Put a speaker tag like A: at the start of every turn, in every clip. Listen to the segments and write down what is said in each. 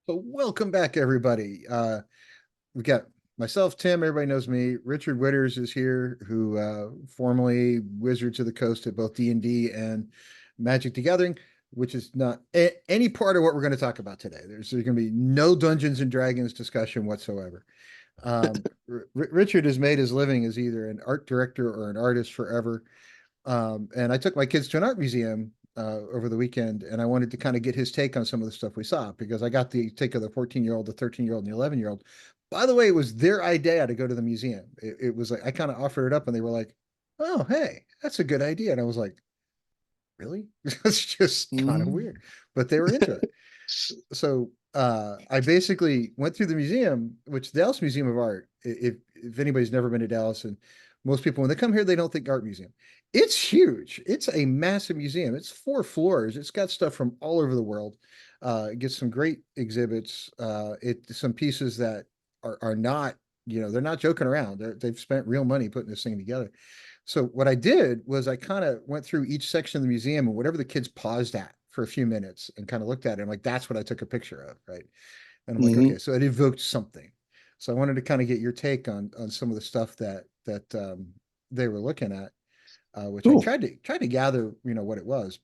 A: So welcome back, everybody. We got myself, Tim. Everybody knows me. Richard Whitters is here, who formerly Wizards of the Coast at both D&D and Magic the Gathering, which is not any part of what we're going to talk about today. There's going to be no Dungeons and Dragons discussion whatsoever. Richard has made his living as either an art director or an artist forever. And I took my kids to an art museum over the weekend, and I wanted to kind of get his take on some of the stuff we saw because I got the take of the 14-year-old, the 13-year-old, and the 11-year-old. By the way, it was their idea to go to the museum. It was like I kind of offered it up, and they were like, "Oh, hey, that's a good idea." And I was like, "Really?" It's just kind of
B: Mm.
A: weird, but they were into it. So I basically went through the museum, which the Dallas Museum of Art. If anybody's never been to Dallas, and most people when they come here, they don't think art museum. It's huge. It's a massive museum. It's 4 floors. It's got stuff from all over the world. It gets some great exhibits. Some pieces that are not, they're not joking around. They've spent real money putting this thing together. So what I did was I kind of went through each section of the museum and whatever the kids paused at for a few minutes and kind of looked at it. I'm like, that's what I took a picture of, right? And I'm like,
B: Hmm.
A: okay, so it evoked something. So I wanted to kind of get your take on some of the stuff that they were looking at, which I
B: Cool.
A: tried to gather, what it was.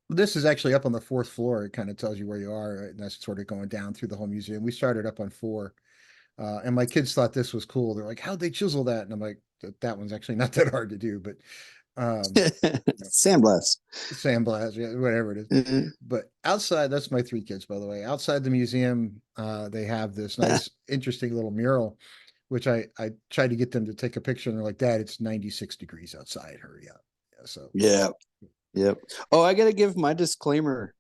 A: This is actually up on the 4th floor. It kind of tells you where you are, right? And that's sort of going down through the whole museum. We started up on 4, and my kids thought this was cool. They're like, "How'd they chisel that?" And I'm like, "That one's actually not that hard to do, but um, you know,
B: Sandblast.
A: sandblast, yeah, whatever it is."
B: Mhm.
A: But outside, that's my 3 kids, by the way. Outside the museum, they have this nice, interesting little mural, which I tried to get them to take a picture, and they're like, "Dad, it's 96 degrees outside. Hurry up!" Yeah, so.
B: Yeah. Yep. Oh, I gotta give my disclaimer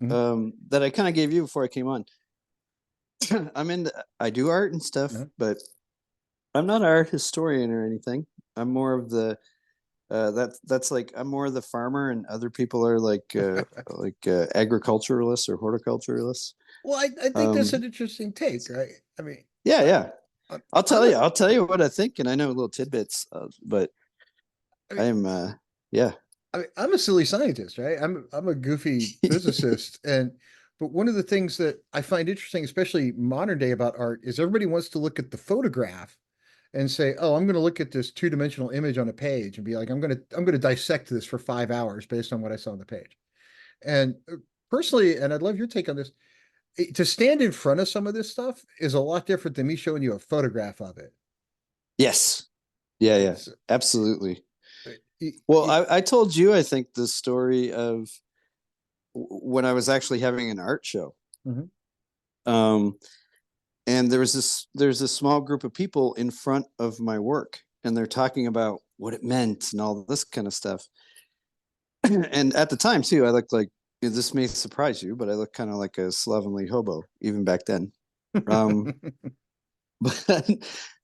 A: Mhm.
B: that I kind of gave you before I came on. I do art and stuff,
A: No.
B: but I'm not an art historian or anything. I'm more of the that's like I'm more of the farmer, and other people are like agriculturalists or horticulturalists.
A: Well, I think that's an
B: Um,
A: interesting take, right? I mean,
B: yeah,
A: I,
B: yeah. I'll
A: I'm
B: tell
A: a,
B: you. I'll tell you what I think, and I know little tidbits, but
A: I mean,
B: I'm yeah.
A: I'm a silly scientist, right? I'm a goofy physicist, and but one of the things that I find interesting, especially modern day about art, is everybody wants to look at the photograph and say, "Oh, I'm going to look at this two-dimensional image on a page and be like, I'm going to dissect this for 5 hours based on what I saw on the page." And personally, and I'd love your take on this, to stand in front of some of this stuff is a lot different than me showing you a photograph of it.
B: Yes. Yeah, yeah.
A: It's
B: Absolutely.
A: it,
B: Well,
A: it,
B: I told you, I think, the story of when I was actually having an art show.
A: Mhm.
B: Um, and there's this small group of people in front of my work, and they're talking about what it meant and all this kind of stuff. And at the time too, I looked like, this may surprise you, but I looked kind of like a slovenly hobo even back then. Um, but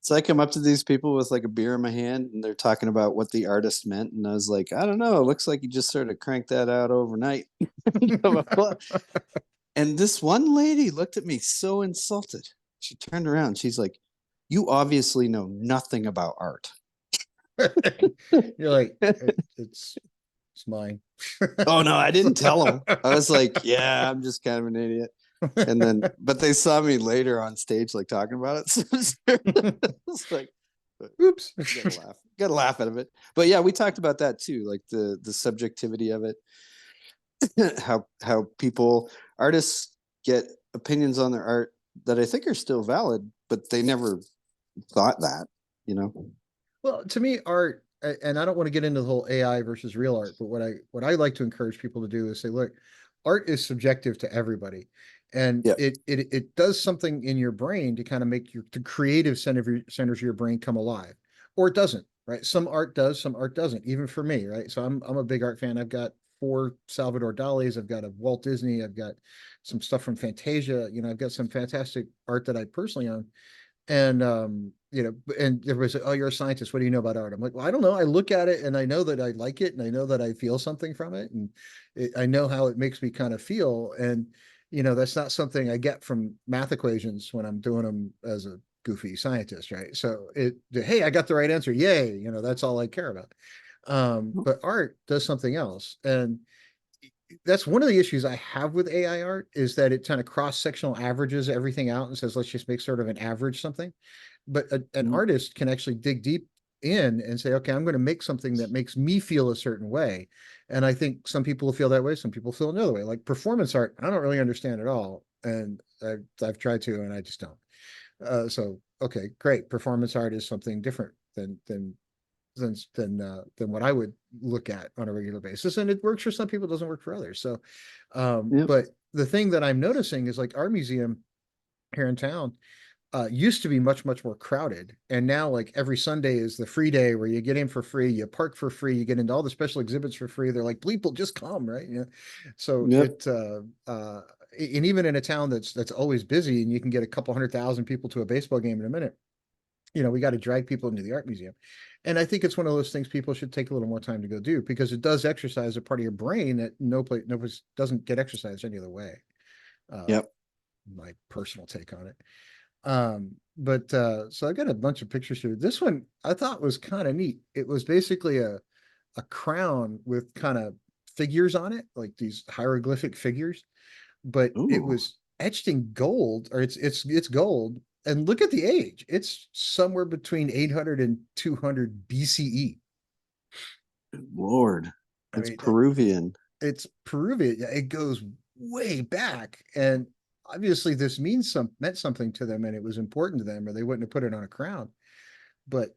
B: so I come up to these people with like a beer in my hand, and they're talking about what the artist meant, and I was like, I don't know, it looks like you just sort of cranked that out overnight. And this one lady looked at me so insulted. She turned around. She's like, "You obviously know nothing about art."
A: You're like, it's mine.
B: Oh no, I didn't tell them. I was like, "Yeah, I'm just kind of an idiot." And then, but they saw me later on stage, like talking about it. So it's like,
A: Oops.
B: gotta laugh out of it. But yeah, we talked about that too, like the subjectivity of it, how people artists get opinions on their art that I think are still valid, but they never thought that, you know.
A: Well, to me, art, and I don't want to get into the whole AI versus real art, but what I like to encourage people to do is say, look, art is subjective to everybody, and
B: Yeah.
A: it does something in your brain to kind of make the creative centers of your brain come alive, or it doesn't, right? Some art does, some art doesn't. Even for me, right? So I'm a big art fan. I've got 4 Salvador Dali's. I've got a Walt Disney. I've got some stuff from Fantasia. I've got some fantastic art that I personally own. And and everybody said, "Oh, you're a scientist. What do you know about art?" I'm like, "Well, I don't know. I look at it and I know that I like it and I know that I feel something from it and I know how it makes me kind of feel." And that's not something I get from math equations when I'm doing them as a goofy scientist, right? So hey, I got the right answer. Yay. That's all I care about. But art does something else. And that's one of the issues I have with AI art is that it kind of cross-sectional averages everything out and says, let's just make sort of an average something. But an
B: Mm,
A: artist can actually dig deep in and say, okay, I'm going to make something that makes me feel a certain way. And I think some people will feel that way. Some people feel another way. Like performance art, I don't really understand at all. And I've tried to, and I just don't. So, okay, great. Performance art is something different than what I would look at on a regular basis. And it works for some people, it doesn't work for others. So,
B: yep.
A: but the thing that I'm noticing is like our museum here in town used to be much more crowded, and now like every Sunday is the free day where you get in for free, you park for free, you get into all the special exhibits for free. They're like, people just come, right? Yeah. So
B: Yep.
A: and even in a town that's always busy, and you can get a couple 100,000 people to a baseball game in a minute, we got to drag people into the art museum. And I think it's one of those things people should take a little more time to go do, because it does exercise a part of your brain that no place doesn't get exercised any other way. Uh,
B: Yep.
A: my personal take on it. But so I got a bunch of pictures here. This one I thought was kind of neat. It was basically a crown with kind of figures on it, like these hieroglyphic figures, but it
B: Ooh,
A: was etched in gold, or it's gold. And look at the age. It's somewhere between 800 and 200 BCE.
B: good Lord.
A: I
B: It's
A: mean,
B: Peruvian.
A: it's Peruvian. Yeah, it goes way back, and obviously this meant something to them, and it was important to them, or they wouldn't have put it on a crown. But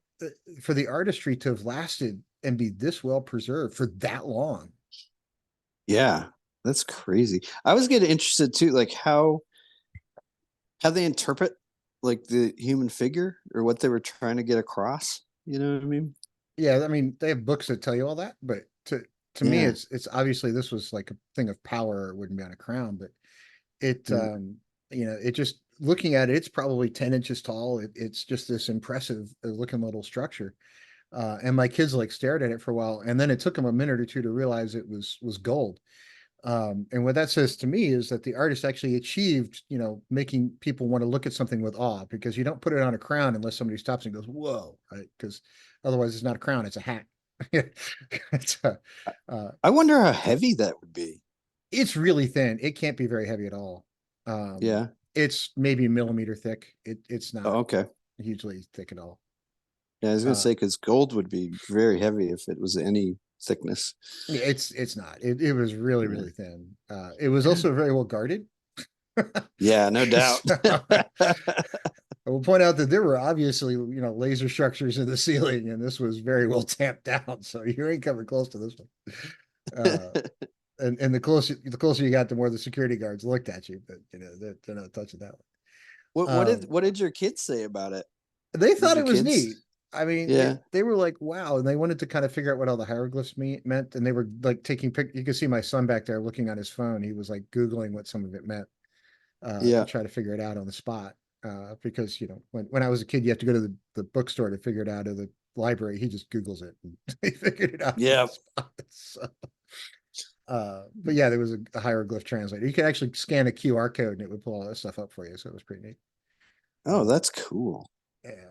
A: for the artistry to have lasted and be this well preserved for that long.
B: Yeah, that's crazy. I was getting interested too, like how they interpret like the human figure or what they were trying to get across. You know what I mean?
A: Yeah, I mean, they have books that tell you all that, but to me,
B: Yeah.
A: it's obviously this was like a thing of power. It wouldn't be on a crown, but it
B: Yeah.
A: it just looking at it, it's probably 10 inches tall. It's just this impressive looking little structure. And my kids like stared at it for a while, and then it took them a minute or two to realize it was gold. And what that says to me is that the artist actually achieved, making people want to look at something with awe, because you don't put it on a crown unless somebody stops and goes, "Whoa!" Right? Because otherwise, it's not a crown; it's a hat. it's, uh, uh,
B: I wonder how heavy that would be.
A: it's really thin. It can't be very heavy at all. Um,
B: Yeah.
A: it's maybe a millimeter thick. It's
B: Oh,
A: not
B: okay.
A: hugely thick at all.
B: Yeah, I was gonna
A: Uh,
B: say because gold would be very heavy if it was any thickness.
A: yeah, it's not. It was really
B: Yeah.
A: really thin. It was also very well guarded.
B: Yeah, no doubt.
A: So, I will point out that there were obviously, laser structures in the ceiling, and this was very well tamped down. So you ain't coming close to this one. And the closer you got, the more the security guards looked at you. But they're not touching that
B: What
A: one.
B: what did what did your kids say about it?
A: They
B: Did
A: thought
B: your
A: it was
B: kids?
A: neat. I mean,
B: Yeah.
A: they were like, wow, and they wanted to kind of figure out what all the hieroglyphs meant, and they were like taking You could see my son back there looking on his phone. He was like Googling what some of it meant, to
B: Yeah.
A: try to figure it out on the spot. Because when I was a kid, you have to go to the bookstore to figure it out, or the library. He just Googles it, and he figured it out on the
B: Yeah.
A: spot. So, but yeah, there was a hieroglyph translator. You could actually scan a QR code, and it would pull all that stuff up for you. So it was pretty neat.
B: Oh,
A: Uh,
B: that's cool.
A: yeah.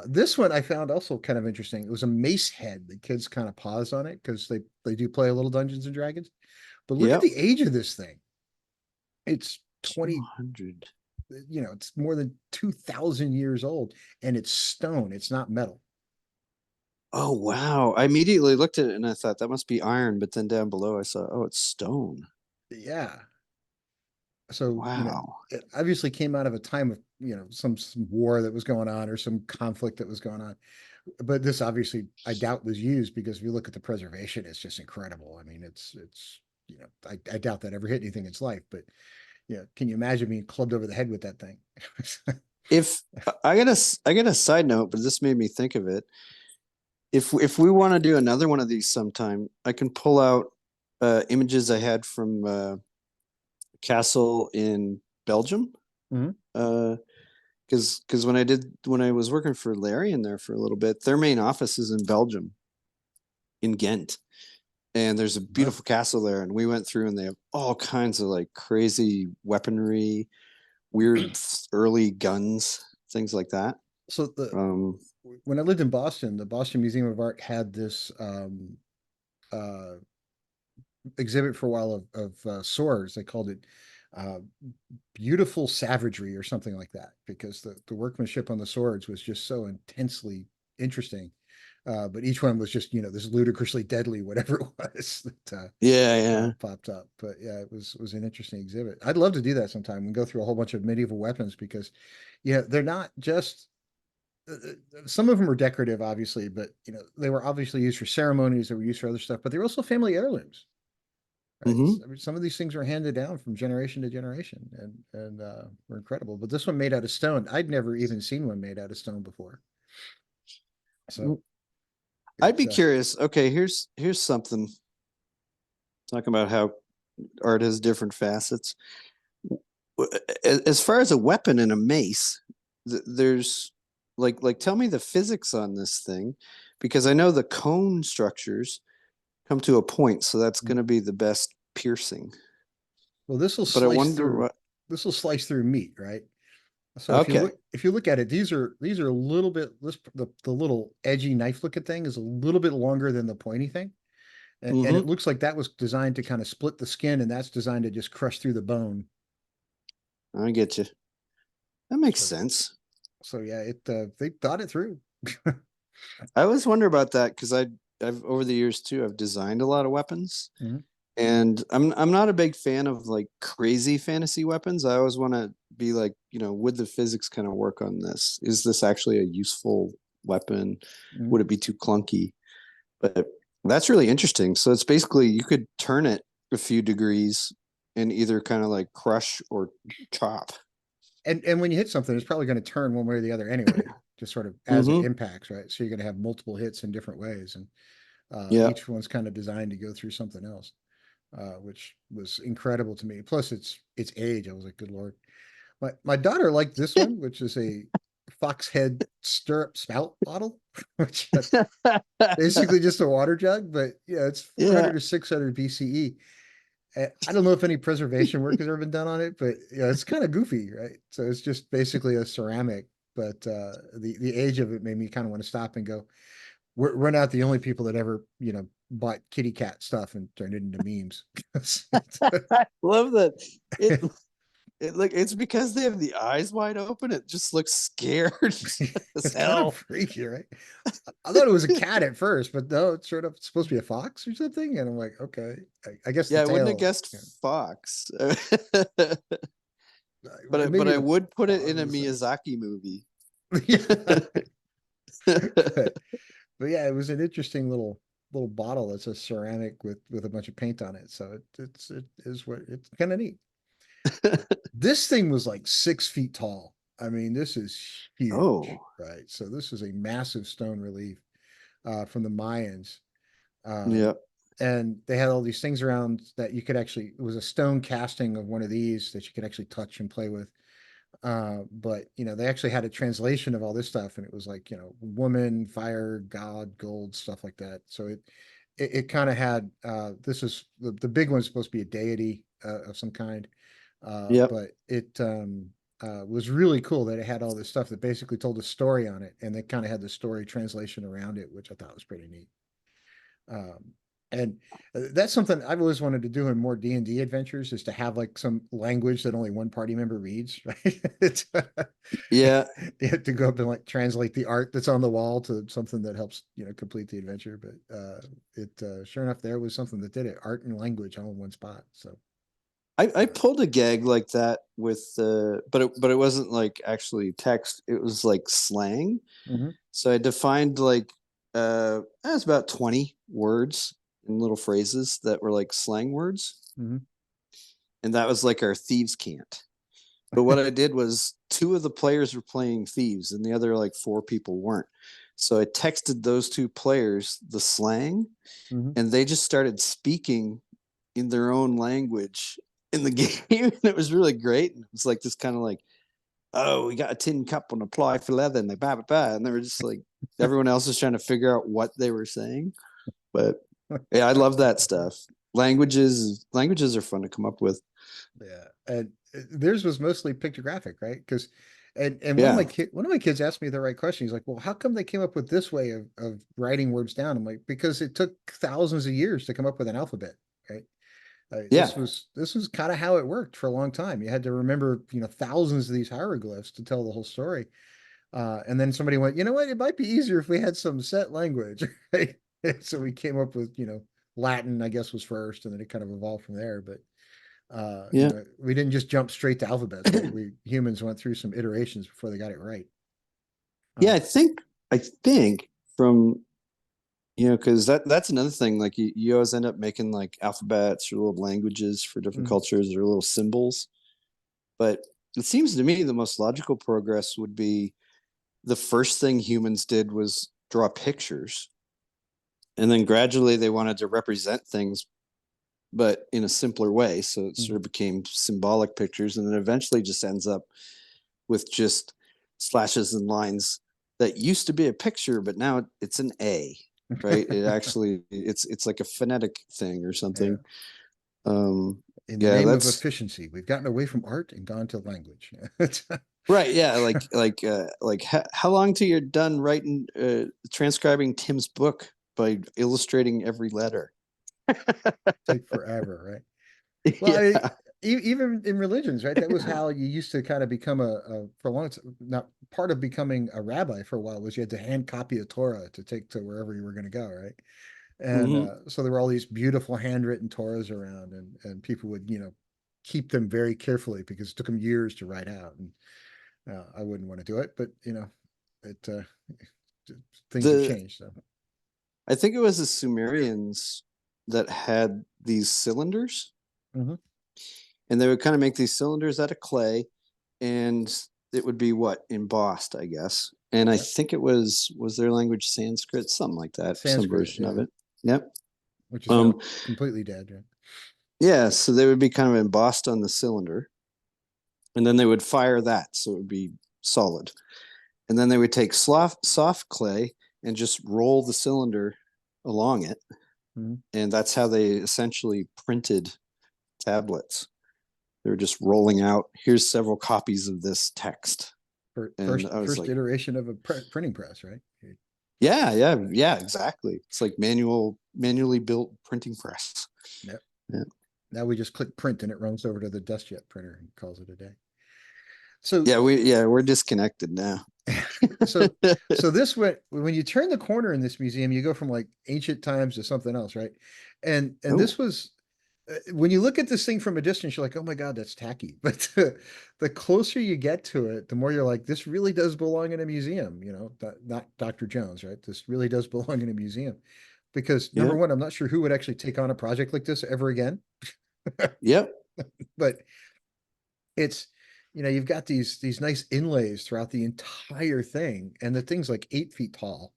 A: This one I found also kind of interesting. It was a mace head. The kids kind of paused on it because they do play a little Dungeons and Dragons. But look at
B: Yep.
A: the age of this thing. It's 20,
B: 200.
A: it's more than 2,000 years old, and it's stone. It's not metal.
B: Oh, wow. I immediately looked at it and I thought that must be iron, but then down below I saw, oh, it's stone.
A: Yeah. So,
B: Wow.
A: it obviously came out of a time of, some war that was going on, or some conflict that was going on. But this obviously, I doubt, was used, because if you look at the preservation, it's just incredible. I mean, I doubt that ever hit anything in its life, but can you imagine being clubbed over the head with that thing?
B: If I got a side note, but this made me think of it. If we want to do another one of these sometime, I can pull out images I had from castle in Belgium.
A: Mhm.
B: Uh, because when I was working for Larry in there for a little bit, their main office is in Belgium, in Ghent, and there's a
A: Huh.
B: beautiful castle there. And we went through, and they have all kinds of like crazy weaponry, weird early guns, things like that.
A: So
B: Um,
A: when I lived in Boston, the Boston Museum of Art had this uh, exhibit for a while of swords. They called it uh, beautiful savagery or something like that, because the workmanship on the swords was just so intensely interesting. But each one was just, this ludicrously deadly, whatever it was that
B: Yeah, yeah.
A: popped up. But yeah, it was an interesting exhibit. I'd love to do that sometime and go through a whole bunch of medieval weapons, because they're not just some of them are decorative, obviously, but they were obviously used for ceremonies, they were used for other stuff, but they're also family heirlooms, right?
B: Hmm.
A: I mean, some of these things were handed down from generation to generation, and were incredible. But this one made out of stone, I'd never even seen one made out of stone before. So
B: I'd
A: it's
B: be curious. Okay, here's something talking about how art has different facets. As far as a weapon and a mace, there's like tell me the physics on this thing, because I know the cone structures come to a point, so that's going to be the best piercing.
A: well, this will
B: But I
A: slice
B: wonder
A: through
B: what.
A: this will slice through meat, right? So
B: Okay.
A: if you look at it, these are a little bit the little edgy knife looking thing is a little bit longer than the pointy thing. And it
B: Hmm.
A: looks like that was designed to kind of split the skin, and that's designed to just crush through the bone.
B: I get you. That makes
A: So,
B: sense.
A: so yeah, they thought it through.
B: I always wonder about that because I've over the years too, I've designed a lot of weapons.
A: Mhm.
B: And I'm not a big fan of like crazy fantasy weapons. I always want to be like, would the physics kind of work on this? Is this actually a useful weapon?
A: Mhm.
B: Would it be too clunky? But that's really interesting. So it's basically you could turn it a few degrees and either kind of like crush or chop.
A: And when you hit something, it's probably going to turn one way or the other anyway, just sort of as it
B: Mm-hmm.
A: impacts, right? So you're going to have multiple hits in different ways, and
B: Yeah.
A: each one's kind of designed to go through something else, which was incredible to me. Plus, its age. I was like, good lord. My daughter liked this one, which is a fox head stirrup spout bottle, which is basically just a water jug, but yeah, it's
B: Yeah.
A: 400 or 600 BCE. I don't know if any preservation work has ever been done on it, but it's kind of goofy, right? So it's just basically a ceramic, but the age of it made me kind of want to stop and go, we're not the only people that ever, bought kitty cat stuff and turned it into memes.
B: I love that. It it's because they have the eyes wide open. It just looks scared as
A: It's kind of
B: hell.
A: freaky, right? I thought it was a cat at first, but no, it's sort of supposed to be a fox or something. And I'm like, okay, I guess the
B: Yeah, I wouldn't have
A: tail,
B: guessed fox. But
A: maybe
B: I
A: the
B: would put it in a
A: paws.
B: Miyazaki movie.
A: Yeah. But yeah, it was an interesting little bottle. It's a ceramic with a bunch of paint on it. So it is what it's kind of neat. This thing was like 6 feet tall. I mean, this is huge,
B: Oh,
A: right? So this is a massive stone relief from the Mayans.
B: yeah.
A: And they had all these things around that you could actually, it was a stone casting of one of these that you could actually touch and play with. But they actually had a translation of all this stuff, and it was like, woman, fire, God, gold, stuff like that. So it kind of had this is the big one's supposed to be a deity of some kind.
B: Yep.
A: But it was really cool that it had all this stuff that basically told a story on it, and they kind of had the story translation around it, which I thought was pretty neat. Um, and that's something I've always wanted to do in more D&D adventures, is to have like some language that only one party member reads, right? It's,
B: Yeah.
A: you have to go up and like translate the art that's on the wall to something that helps, complete the adventure. But it sure enough, there was something that did it, art and language all in one spot. So
B: I pulled a gag like that with but it wasn't like actually text. It was like slang.
A: mhm,
B: So I defined like it was about 20 words and little phrases that were like slang words.
A: mhm.
B: And that was like our thieves can't. But what I did was two of the players were playing thieves and the other like four people weren't. So I texted those two players the slang
A: Mhm.
B: and they just started speaking in their own language in the game. And it was really great. And it was like this kind of like, oh, we got a tin cup on a ply for leather and they bah, bah, bah. And they were just like, everyone else was trying to figure out what they were saying. But yeah, I love that stuff. Languages are fun to come up with.
A: Yeah, and theirs was mostly pictographic, right? Because, and
B: Yeah.
A: one of my kids asked me the right question. He's like, "Well, how come they came up with this way of writing words down?" I'm like, "Because it took thousands of years to come up with an alphabet, right?
B: Yeah.
A: This was kind of how it worked for a long time. You had to remember, thousands of these hieroglyphs to tell the whole story. And then somebody went, you know what? It might be easier if we had some set language, right? So we came up with, Latin, I guess, was first, and then it kind of evolved from there. But
B: Yeah.
A: we didn't just jump straight to alphabets. We humans went through some iterations before they got it right.
B: Yeah,
A: Uh,
B: I think from because that's another thing. Like you always end up making like alphabets or little languages for different
A: mm,
B: cultures or little symbols. But it seems to me the most logical progress would be the first thing humans did was draw pictures. And then gradually they wanted to represent things, but in a simpler way. So it
A: mm,
B: sort of became symbolic pictures. And then eventually just ends up with just slashes and lines that used to be a picture, but now it's an A, right? It actually it's like a phonetic thing or
A: yeah.
B: something. Um,
A: In the
B: yeah,
A: name of
B: that's
A: efficiency, we've gotten away from art and gone to language.
B: right. Yeah, like how long till you're done writing transcribing Tim's book by illustrating every letter?
A: Take forever, right? Well,
B: Yeah.
A: even in religions, right? That was how you used to kind of become for a long time. Not part of becoming a rabbi for a while was you had to hand copy a Torah to take to wherever you were going to go, right? And
B: Hmm.
A: so there were all these beautiful handwritten Torahs around, and people would, keep them very carefully because it took them years to write out. And I wouldn't want to do it, but it things have
B: The
A: changed. So,
B: I think it was the Sumerians that had these cylinders,
A: mhm.
B: and they would kind of make these cylinders out of clay, and it would be what embossed, I guess. And I
A: Yep.
B: think it was their language Sanskrit, something like that, some
A: Sanskrit,
B: version of
A: yeah,
B: it. Yep.
A: which is now
B: Um,
A: completely dead, right?
B: yeah, so they would be kind of embossed on the cylinder, and then they would fire that, so it would be solid. And then they would take soft clay and just roll the cylinder along it,
A: Mhm.
B: and that's how they essentially printed tablets. They were just rolling out, here's several copies of this text. And I was
A: First
B: like,
A: iteration of a printing press, right?
B: yeah, exactly. It's like manually built printing press.
A: Yep.
B: Yeah.
A: Now we just click print and it runs over to the DeskJet printer and calls it a day. So,
B: We're disconnected now.
A: so, so this went when you turn the corner in this museum, you go from like ancient times to something else, right? And
B: Oh,
A: this was when you look at this thing from a distance, you're like, oh my God, that's tacky. But the closer you get to it, the more you're like, this really does belong in a museum, not Dr. Jones, right? This really does belong in a museum. Because
B: yeah.
A: number one, I'm not sure who would actually take on a project like this ever again.
B: Yep.
A: But it's, you've got these nice inlays throughout the entire thing, and the thing's like 8 feet tall.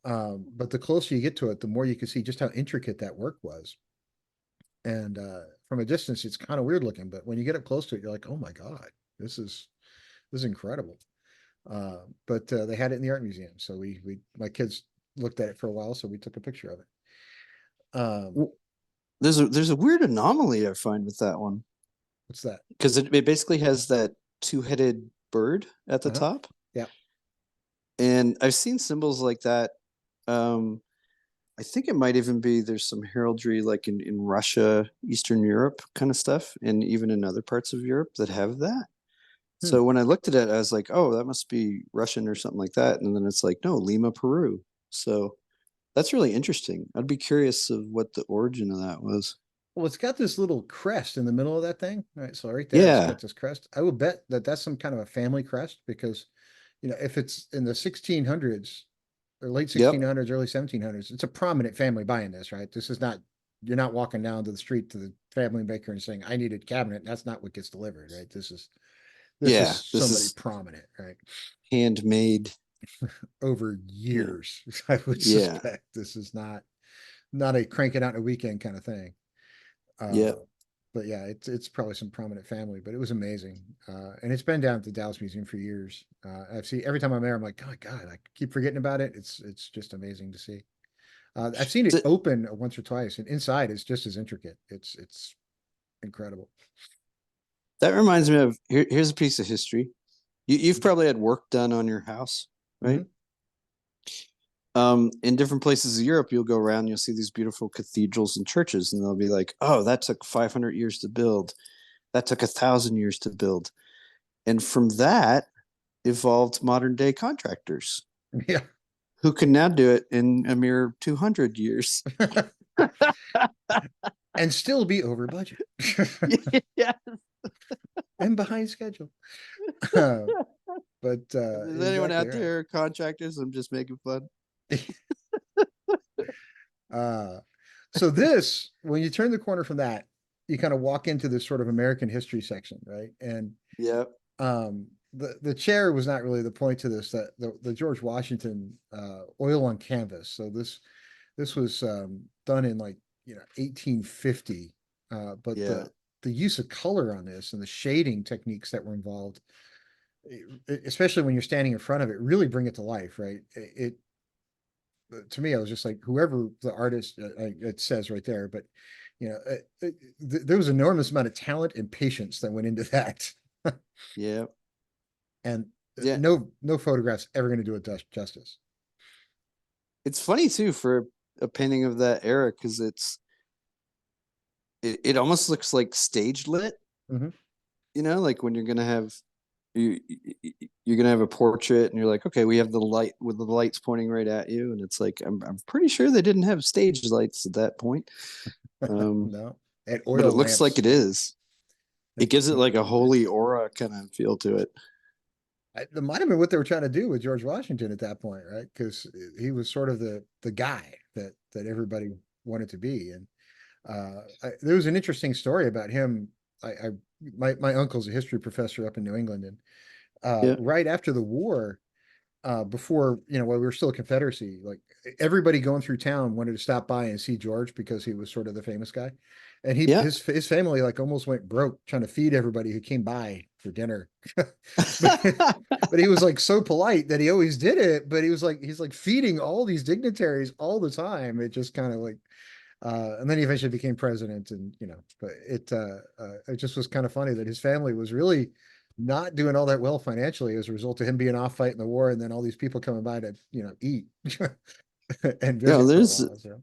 A: But the closer you get to it, the more you can see just how intricate that work was. And from a distance, it's kind of weird looking, but when you get up close to it, you're like, oh my God, this is this is incredible. But they had it in the art museum, so we my kids looked at it for a while, so we took a picture of it.
B: Well, there's a weird anomaly I find with that one
A: What's that?
B: because it basically has that two-headed bird at the
A: Uh-huh.
B: top,
A: Yeah.
B: and I've seen symbols like that. Um, I think it might even be there's some heraldry like in Russia, Eastern Europe kind of stuff, and even in other parts of Europe that have that.
A: Hmm.
B: So when I looked at it, I was like, oh, that must be Russian or something like that. And then it's like, no, Lima, Peru. So that's really interesting. I'd be curious of what the origin of that was.
A: Well, it's got this little crest in the middle of that thing. All right, so right there, it's
B: Yeah.
A: got this crest. I would bet that that's some kind of a family crest because, if it's in the 1600s or late
B: Yep.
A: 1600s, early 1700s, it's a prominent family buying this, right? This is not, you're not walking down to the street to the family baker and saying, I need a cabinet. That's not what gets delivered, right? This is
B: Yeah. This
A: somebody
B: is
A: prominent, right?
B: handmade.
A: Over
B: Yeah.
A: years, I would
B: Yeah.
A: suspect this is not a crank it out in a weekend kind of thing. Uh,
B: Yep.
A: but yeah, it's probably some prominent family, but it was amazing. And it's been down at the Dallas Museum for years. I've seen every time I'm there, I'm like, God, I keep forgetting about it. It's just amazing to see. I've seen it
B: Th-
A: open once or twice, and inside is just as intricate. It's incredible.
B: that reminds me of here's a piece of history. You've probably had work done on your house, right?
A: Mhm.
B: In different places of Europe, you'll go around, you'll see these beautiful cathedrals and churches, and they'll be like, "Oh, that took 500 years to build. That took 1,000 years to build." And from that evolved modern day contractors
A: Yeah.
B: who can now do it in a mere 200 years.
A: And still be over budget
B: Yeah.
A: and behind schedule. Uh, but
B: If there's anyone
A: exactly
B: out
A: right.
B: there, contractors, I'm just making fun.
A: Uh, so this, when you turn the corner from that, you kind of walk into this sort of American history section, right? And
B: Yeah.
A: the chair was not really the point to this. That the George Washington oil on canvas. So this was done in like 1850, but
B: Yeah.
A: the use of color on this and the shading techniques that were involved, especially when you're standing in front of it, really bring it to life, right? It to me, I was just like, whoever the artist, it says right there, but there was enormous amount of talent and patience that went into that,
B: Yeah.
A: and
B: Yeah.
A: no photographs ever going to do it justice.
B: It's funny too for a painting of that era because it almost looks like stage lit,
A: Mhm.
B: like when you you're gonna have a portrait and you're like, okay, we have the light with the lights pointing right at you, and it's like I'm pretty sure they didn't have stage lights at that point. Um,
A: No, and
B: but it
A: oil
B: looks like
A: lamps.
B: it is. It gives it like a holy aura kind of feel to it.
A: It might have been what they were trying to do with George Washington at that point, right? Because he was sort of the guy that everybody wanted to be. And there was an interesting story about him. I my uncle's a history professor up in New England, and
B: Yeah.
A: right after the war, before while we were still a Confederacy, like everybody going through town wanted to stop by and see George because he was sort of the famous guy, and
B: Yeah.
A: his family like almost went broke trying to feed everybody who came by for dinner, but but he was like so polite that he always did it, but he's like feeding all these dignitaries all the time. It just kind of like and then he eventually became president, and but it just was kind of funny that his family was really not doing all that well financially as a result of him being off fighting the war, and then all these people coming by to eat and
B: Yeah,
A: visit for a while. So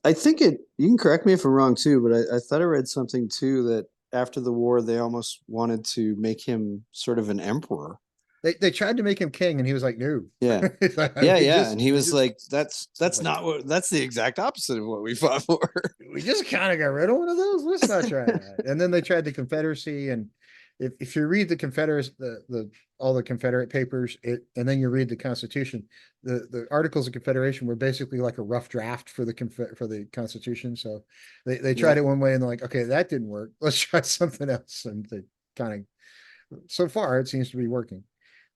B: I think it, you can correct me if I'm wrong too, but I thought I read something too that after the war they almost wanted to make him sort of an emperor.
A: they tried to make him king, and he was like, no.
B: Yeah. Yeah,
A: we
B: yeah.
A: just
B: And he
A: we
B: was
A: just
B: like, that's
A: like
B: not what, that's the exact opposite of what we fought for.
A: we just kind of got rid of one of those. Let's not try that. And then they tried the Confederacy, and if you read the Confederates, the all the Confederate papers, and then you read the Constitution, the Articles of Confederation were basically like a rough draft for for the Constitution. So they tried
B: Yeah.
A: it one way, and they're like, okay, that didn't work. Let's try something else. And they kind of, so far, it seems to be working.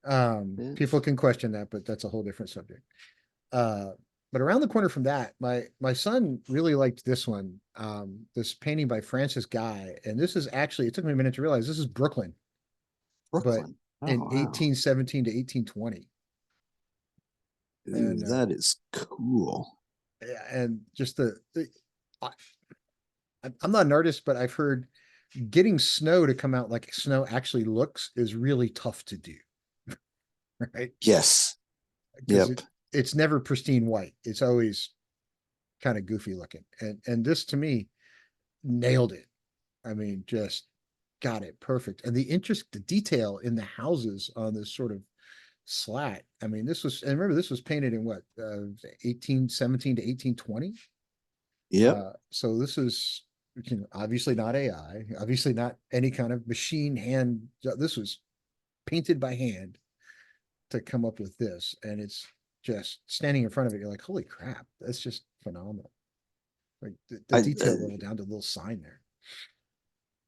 B: Yeah.
A: People can question that, but that's a whole different subject. Uh, but around the corner from that, my son really liked this one, this painting by Francis Guy, and this is actually, it took me a minute to realize this is Brooklyn, but
B: Brooklyn. Oh
A: in
B: wow.
A: 1817 to 1820,
B: Ooh,
A: and
B: that is cool.
A: yeah, and just I, I'm not an artist, but I've heard getting snow to come out like snow actually looks is really tough to do, right?
B: Yes.
A: Because
B: Yep.
A: it's never pristine white; it's always kind of goofy looking, and this to me nailed it. I mean, just got it perfect. And the detail in the houses on this sort of slat. I mean, and remember, this was painted in what, 1817 to 1820.
B: Yep.
A: So this is, obviously not AI, obviously not any kind of machine hand. This was painted by hand to come up with this. And it's just standing in front of it. You're like, holy crap, that's just phenomenal. Like the
B: I
A: detail level down to the little sign there.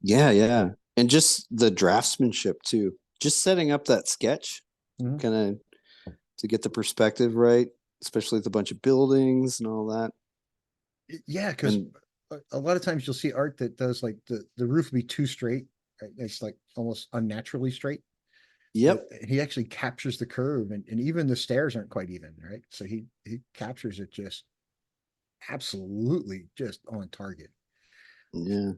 B: Yeah, yeah. And just the draftsmanship too. Just setting up that sketch
A: Mhm.
B: kind of to get the perspective right, especially with a bunch of buildings and all that.
A: Yeah, because
B: And
A: a lot of times you'll see art that does like the roof be too straight. Right? It's like almost unnaturally straight. But
B: yep.
A: he actually captures the curve, and even the stairs aren't quite even, right? So he captures it just absolutely just on target.
B: Yeah.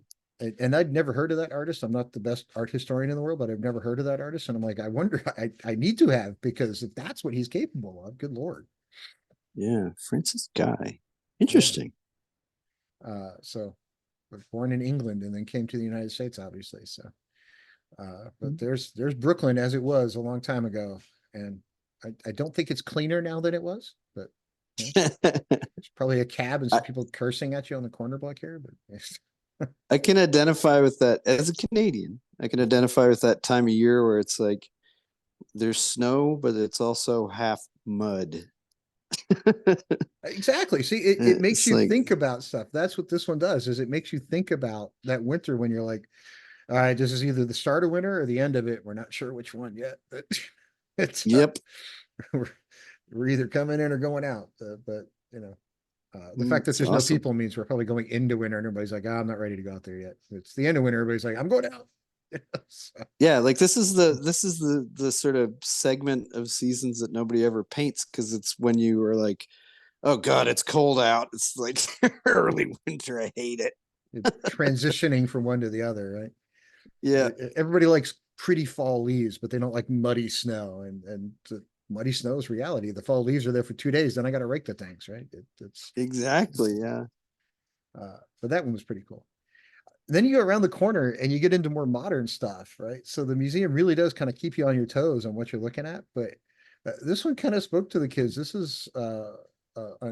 A: And I'd never heard of that artist. I'm not the best art historian in the world, but I've never heard of that artist. And I'm like, I wonder, I need to have, because if that's what he's capable of, good Lord.
B: Yeah, Francis Guy.
A: Yeah.
B: Interesting.
A: So was born in England and then came to the United States, obviously. So, but there's Brooklyn as it was a long time ago, and I don't think it's cleaner now than it was, but yeah, it's probably a cab and
B: I,
A: some people cursing at you on the corner block here. But yes.
B: I can identify with that as a Canadian. I can identify with that time of year where it's like there's snow, but it's also half mud.
A: Exactly. See, it makes
B: It's
A: you
B: like,
A: think about stuff. That's what this one does, is it makes you think about that winter when you're like, all right, this is either the start of winter or the end of it. We're not sure which one yet, but it's
B: yep.
A: we're, we're either coming in or going out. But the fact that
B: It's
A: there's no
B: awesome.
A: people means we're probably going into winter and everybody's like, oh, I'm not ready to go out there yet. It's the end of winter. Everybody's like, I'm going out. So,
B: Yeah, like this is the sort of segment of seasons that nobody ever paints because it's when you are like, oh God, it's cold out. It's like early winter. I hate it.
A: transitioning from one to the other,
B: Yeah,
A: right? Everybody likes pretty fall leaves, but they don't like muddy snow. And the muddy snow is reality. The fall leaves are there for 2 days. Then I got to rake the things, right? It's
B: exactly. Yeah.
A: but that one was pretty cool. Then you go around the corner and you get into more modern stuff, right? So the museum really does kind of keep you on your toes on what you're looking at. But this one kind of spoke to the kids. This is an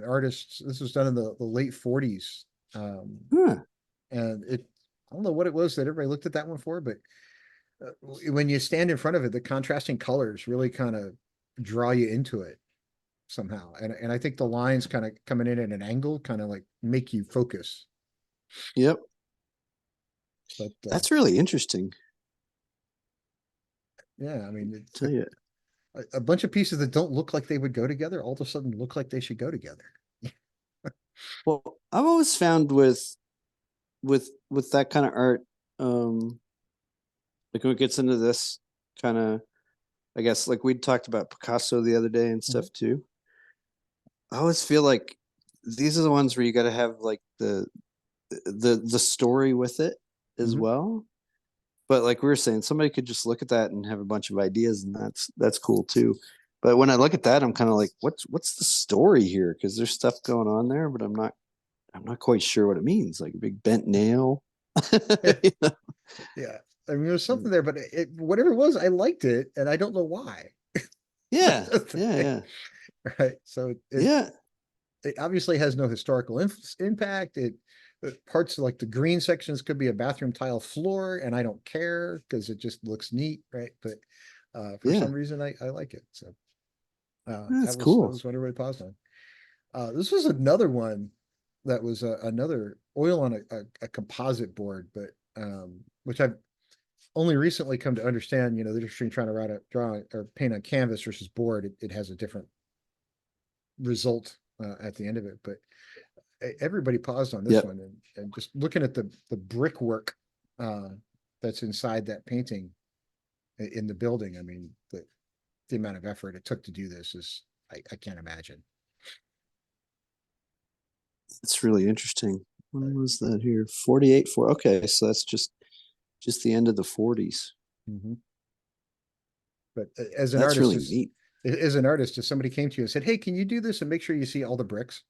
A: artist. This was done in the late 40s. Um,
B: Huh.
A: and I don't know what it was that everybody looked at that one for, but when you stand in front of it, the contrasting colors really kind of draw you into it somehow. And I think the lines kind of coming in at an angle kind of like make you focus.
B: Yep.
A: But
B: That's really interesting.
A: yeah, I mean,
B: Tell you.
A: a bunch of pieces that don't look like they would go together all of a sudden look like they should go together.
B: Well, I've always found with that kind of art, um, like when it gets into this kind of, I guess, like we talked about Picasso the other day and
A: Mhm.
B: stuff too. I always feel like these are the ones where you got to have like the story with it as
A: Mhm.
B: well. But like we were saying, somebody could just look at that and have a bunch of ideas, and that's cool too. But when I look at that, I'm kind of like, what's the story here? Because there's stuff going on there, but I'm not quite sure what it means. Like a big bent nail. You know?
A: Yeah. I mean, there's something there, but whatever it was, I liked it, and I don't know why. That's
B: Yeah,
A: the
B: yeah,
A: thing,
B: yeah,
A: right? So
B: yeah,
A: it obviously has no historical impact. Parts like the green sections could be a bathroom tile floor, and I don't care because it just looks neat, right? But for
B: yeah.
A: some reason, I like it. So
B: That's
A: that
B: cool.
A: was what everybody paused on. This was another one that was another oil on a composite board, but which I've only recently come to understand. The difference between trying to draw or paint on canvas versus board. It has a different result at the end of it, but everybody paused on this
B: Yep.
A: one and just looking at the brickwork uh, that's inside that painting in the building. I mean, the amount of effort it took to do this is I can't imagine.
B: It's really interesting. When was that here? 48 for okay, so that's just the end of the 40s.
A: Mhm. But as an
B: That's
A: artist,
B: really
A: is
B: neat.
A: as an artist, if somebody came to you and said, "Hey, can you do this and make sure you see all the bricks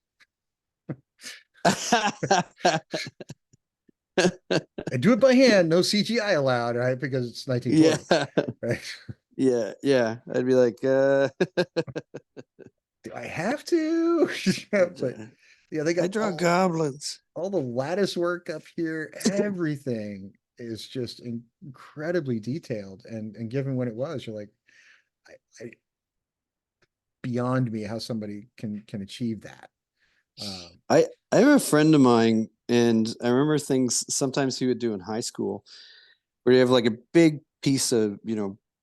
A: and do it by hand, no CGI allowed," right? Because it's
B: Yeah.
A: 1940, right?
B: Yeah, yeah. I'd be like,
A: Do I have to? Yeah, but yeah, they
B: I
A: got
B: draw goblins.
A: all the lattice work up here. Everything is just incredibly detailed, and given when it was, you're like, I beyond me how somebody can achieve that. Um,
B: I have a friend of mine, and I remember things sometimes he would do in high school where you have like a big piece of,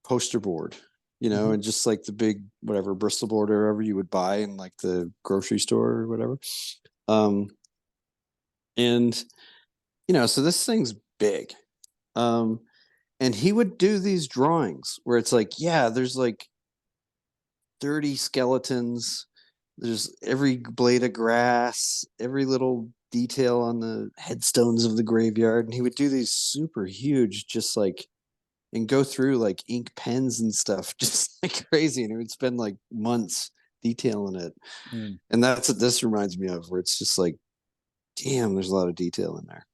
B: poster board,
A: mhm,
B: and just like the big whatever Bristol board or whatever you would buy in like the grocery store or whatever. Um, and so this thing's big. Um, and he would do these drawings where it's like, yeah, there's like 30 skeletons. There's every blade of grass, every little detail on the headstones of the graveyard. And he would do these super huge, just like, and go through like ink pens and stuff, just like crazy. And it would spend like months detail in it.
A: Mm.
B: And that's what this reminds me of, where it's just like, damn, there's a lot of detail in there.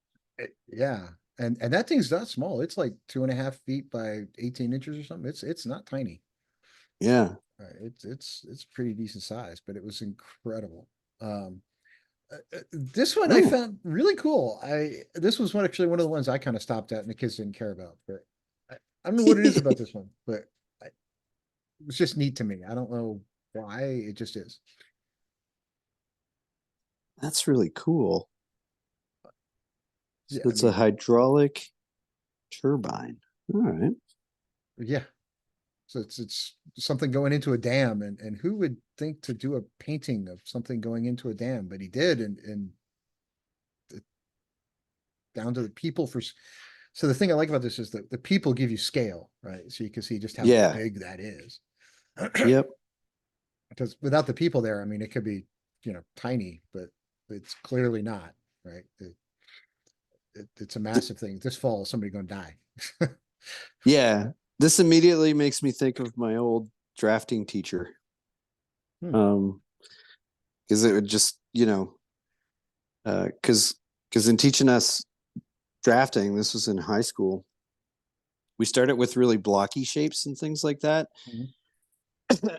A: Yeah. And that thing's not small. It's like 2.5 feet by 18 inches or something. It's not tiny.
B: Yeah.
A: It's pretty decent size, but it was incredible. Um, this one I
B: Oh.
A: found really cool. This was one of the ones I kind of stopped at and the kids didn't care about. But I don't know what it is about this one, but it was just neat to me. I don't know why. It just is.
B: That's really cool.
A: Yeah,
B: So
A: I
B: it's a
A: mean,
B: hydraulic turbine. All right.
A: yeah. So it's something going into a dam, and who would think to do a painting of something going into a dam? But he did, and down to the people for. So the thing I like about this is that the people give you scale, right? So you can see just how
B: Yeah.
A: big that is.
B: Yep.
A: Because without the people there, I mean, it could be, tiny, but it's clearly not, right? It's a massive thing. This fall, is somebody going to die?
B: Yeah. This immediately makes me think of my old drafting teacher.
A: Hmm.
B: Because it would just, because in teaching us drafting, this was in high school. We started with really blocky shapes and things like that.
A: Mhm.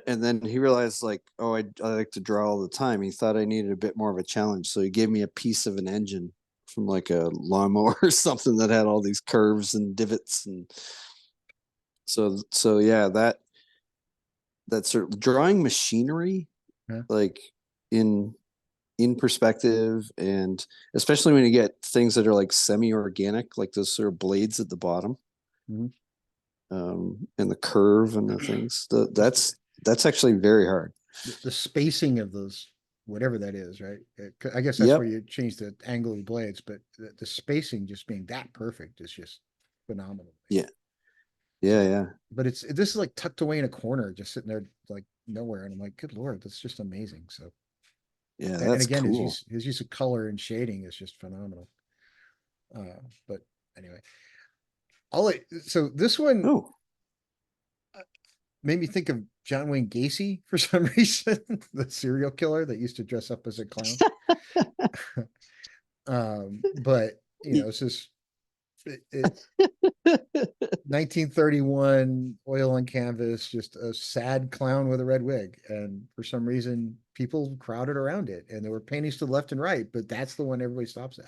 B: And then he realized, like, oh, I like to draw all the time. He thought I needed a bit more of a challenge. So he gave me a piece of an engine from like a lawnmower or something that had all these curves and divots. And so yeah, that sort of drawing machinery,
A: Yeah.
B: like in in perspective, and especially when you get things that are like semi-organic, like those sort of blades at the bottom,
A: Mhm.
B: and the curve and the things. That's actually very hard.
A: The spacing of those, whatever that is, right? I guess that's where
B: Yep.
A: you change the angle of the blades, but the spacing just being that perfect is just phenomenal.
B: Yeah. Yeah.
A: So,
B: Yeah.
A: but this is like tucked away in a corner, just sitting there like nowhere, and I'm like, good Lord, that's just amazing. So,
B: Yeah.
A: and
B: That's
A: again,
B: cool.
A: his use of color and shading is just phenomenal. But anyway, so this one
B: Oh.
A: made me think of John Wayne Gacy for some reason, the serial killer that used to dress up as a clown. But it's just it 1931 oil on canvas, just a sad clown with a red wig. And for some reason, people crowded around it and there were paintings to the left and right, but that's the one everybody stops at.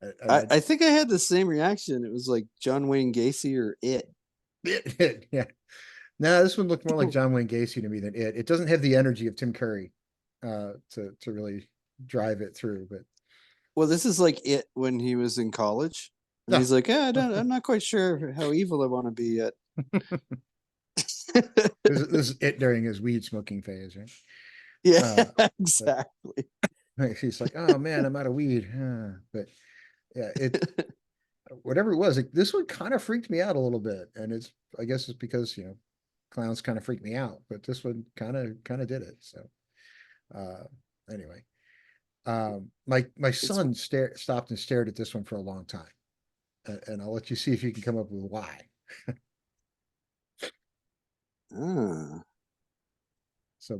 A: And
B: I think I had the same reaction. It was like John Wayne Gacy or it.
A: yeah. No, this one looked more like John Wayne Gacy to me than it. It doesn't have the energy of Tim Curry to really drive it through, but
B: Well, this is like it when he was in college, and
A: no.
B: he's like, yeah, I'm not quite sure how evil I want to be yet.
A: This is it during his weed smoking phase, right?
B: Yeah,
A: Uh, but
B: exactly.
A: he's like, "Oh man, I'm out of weed." But yeah, whatever it was, this one kind of freaked me out a little bit, and I guess it's because clowns kind of freak me out, but this one kind of did it. So uh, anyway, my
B: It's
A: son stopped and stared at this one for a long time, and I'll let you see if you can come up with why.
B: ah,
A: So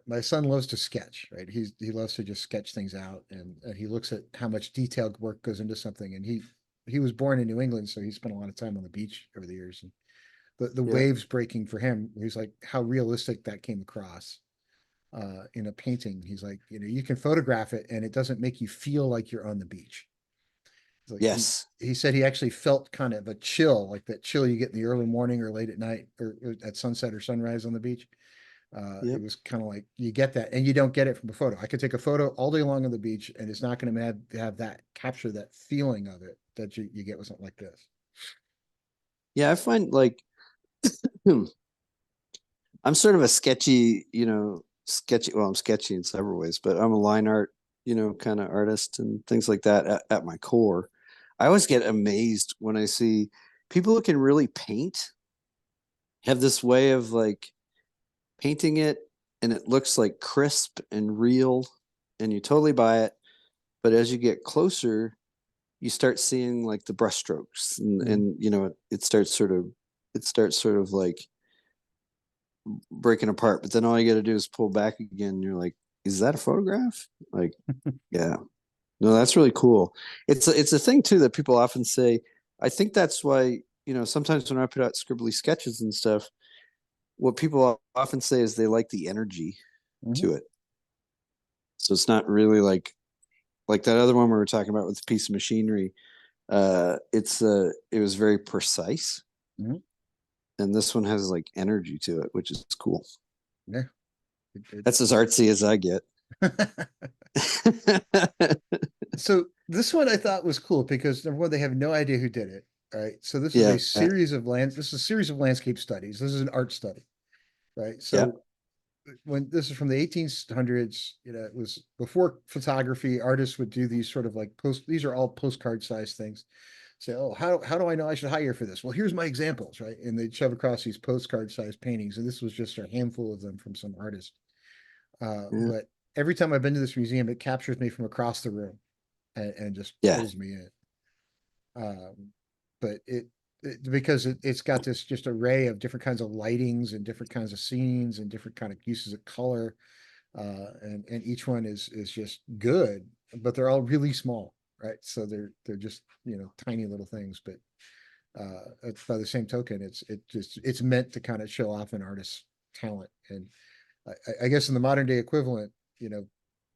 A: my son loves to sketch, right? He loves to just sketch things out, and he looks at how much detailed work goes into something. And he was born in New England, so he spent a lot of time on the beach over the years. And the
B: yeah,
A: waves breaking for him, he's like how realistic that came across in a painting. He's like, you can photograph it, and it doesn't make you feel like you're on the beach. It's like
B: yes,
A: he said he actually felt kind of a chill, like that chill you get in the early morning or late at night or at sunset or sunrise on the beach. It
B: yep,
A: was kind of like you get that, and you don't get it from a photo. I could take a photo all day long on the beach, and it's not going to have that capture that feeling of it that you get with something like this.
B: yeah. I find like hmm, I'm sort of a sketchy, sketchy. Well, I'm sketchy in several ways, but I'm a line art, kind of artist and things like that at my core. I always get amazed when I see people who can really paint have this way of like painting it, and it looks like crisp and real, and you totally buy it. But as you get closer, you start seeing like the brushstrokes, and
A: Mhm.
B: it starts sort of like breaking apart, but then all you got to do is pull back again. And you're like, is that a photograph? Like, yeah, no, that's really cool. It's a thing too that people often say. I think that's why, sometimes when I put out scribbly sketches and stuff, what people often say is they like the energy
A: Mhm.
B: to it. So it's not really like that other one we were talking about with the piece of machinery. It was very precise,
A: Mhm.
B: and this one has like energy to it, which is cool.
A: Yeah.
B: That's as artsy as I get.
A: So this one I thought was cool because number one, they have no idea who did it. Right. So this is a
B: Yeah,
A: series of landscape studies. This is an art study. Right.
B: yeah,
A: So when this is from the 1800s, it was before photography. Artists would do these sort of like these are all postcard size things. Say, oh, how do I know I should hire for this? Well, here's my examples, right? And they'd shove across these postcard size paintings. And this was just a handful of them from some artist.
B: yeah,
A: But every time I've been to this museum, it captures me from across the room and just
B: yeah,
A: pulls me in. But because it's got this just array of different kinds of lightings and different kinds of scenes and different kind of uses of color, and each one is just good, but they're all really small, right? So they're just tiny little things, but by the same token, it's meant to kind of show off an artist's talent. And I guess in the modern day equivalent, you know,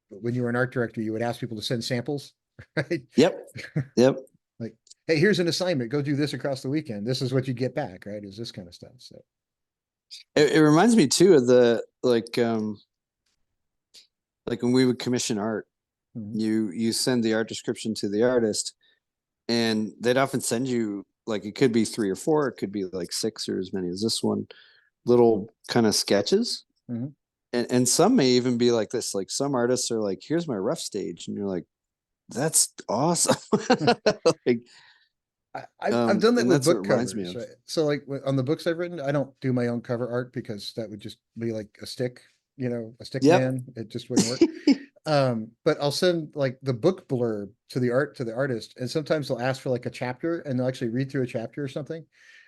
A: when you were an art director, you would ask people to send samples, right?
B: yep, yep.
A: Like, hey, here's an assignment. Go do this across the weekend. This is what you get back, right? Is this kind of stuff. So,
B: It reminds me too of the like when we would commission art,
A: mhm,
B: you send the art description to the artist, and they'd often send you like it could be three or four, it could be like six or as many as this one, little kind of sketches.
A: mhm.
B: And some may even be like this. Like some artists are like, here's my rough stage, and you're like, that's awesome. like,
A: I've done that
B: and
A: with
B: that's what it
A: book
B: reminds me
A: covers,
B: of.
A: right? So like on the books I've written, I don't do my own cover art because that would just be like a stick, a stick
B: Yep.
A: man. It just wouldn't work. But I'll send like the book blurb to the artist, and sometimes they'll ask for like a chapter, and they'll actually read through a chapter or something,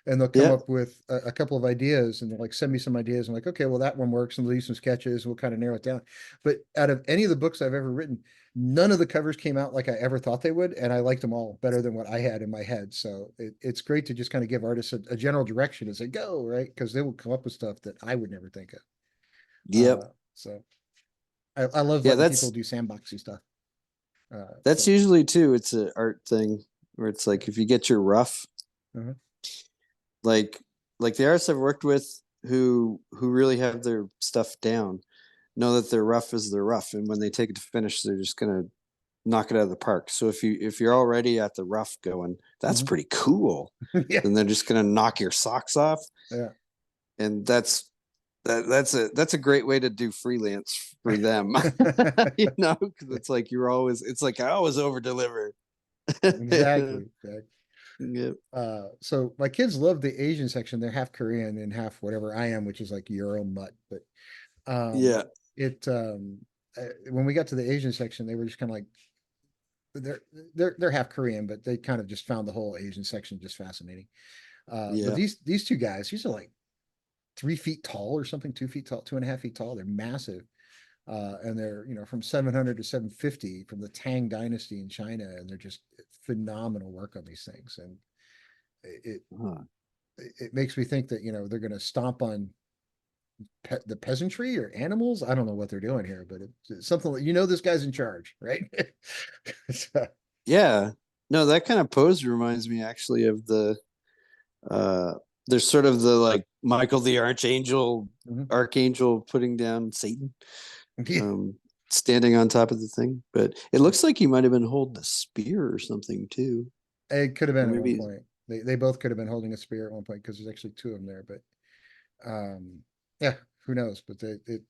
A: and they'll come
B: Yep.
A: up with a couple of ideas, and they'll like send me some ideas. I'm like, okay, well that one works, and they'll do some sketches. We'll kind of narrow it down. But out of any of the books I've ever written, none of the covers came out like I ever thought they would, and I liked them all better than what I had in my head. So it's great to just kind of give artists a general direction and say go, right, because they will come up with stuff that I would never think of.
B: Yep.
A: So I love
B: Yeah,
A: letting people do sandboxy stuff.
B: that's
A: So
B: usually too. It's an art thing where it's like if you get your rough,
A: uh
B: like like the artists I've worked with who really have their stuff down, know that their rough is their rough, and when they take it to finish, they're just gonna knock it out of the park. So if you're already at the rough going, that's
A: mhm.
B: pretty cool,
A: Yeah,
B: then they're just gonna knock your socks off,
A: yeah.
B: and that's a great way to do freelance for them, because it's like I always over deliver.
A: Exactly, exactly.
B: Yep.
A: So my kids love the Asian section. They're half Korean and half whatever I am, which is like Euro mutt. But um,
B: Yeah.
A: it when we got to the Asian section, they were just kind of like they're they're half Korean, but they kind of just found the whole Asian section just fascinating. But
B: Yeah.
A: these two guys, these are like 3 feet tall or something, 2 feet tall, 2.5 feet tall. They're massive. And they're from 700 to 750 from the Tang Dynasty in China, and they're just phenomenal work on these things. And it
B: Huh.
A: it makes me think that they're going to stomp on the peasantry or animals. I don't know what they're doing here, but it's something that this guy's in charge, right? So,
B: Yeah. No, that kind of pose reminds me actually of uh there's sort of the like Michael the
A: mhm.
B: Archangel putting down Satan,
A: Yeah,
B: um, standing on top of the thing. But it looks like he might have been holding a spear or something too.
A: it could have been
B: Or
A: at one
B: maybe
A: point. They both could have been holding a spear at one point because there's actually two of them there. But yeah, who knows? But it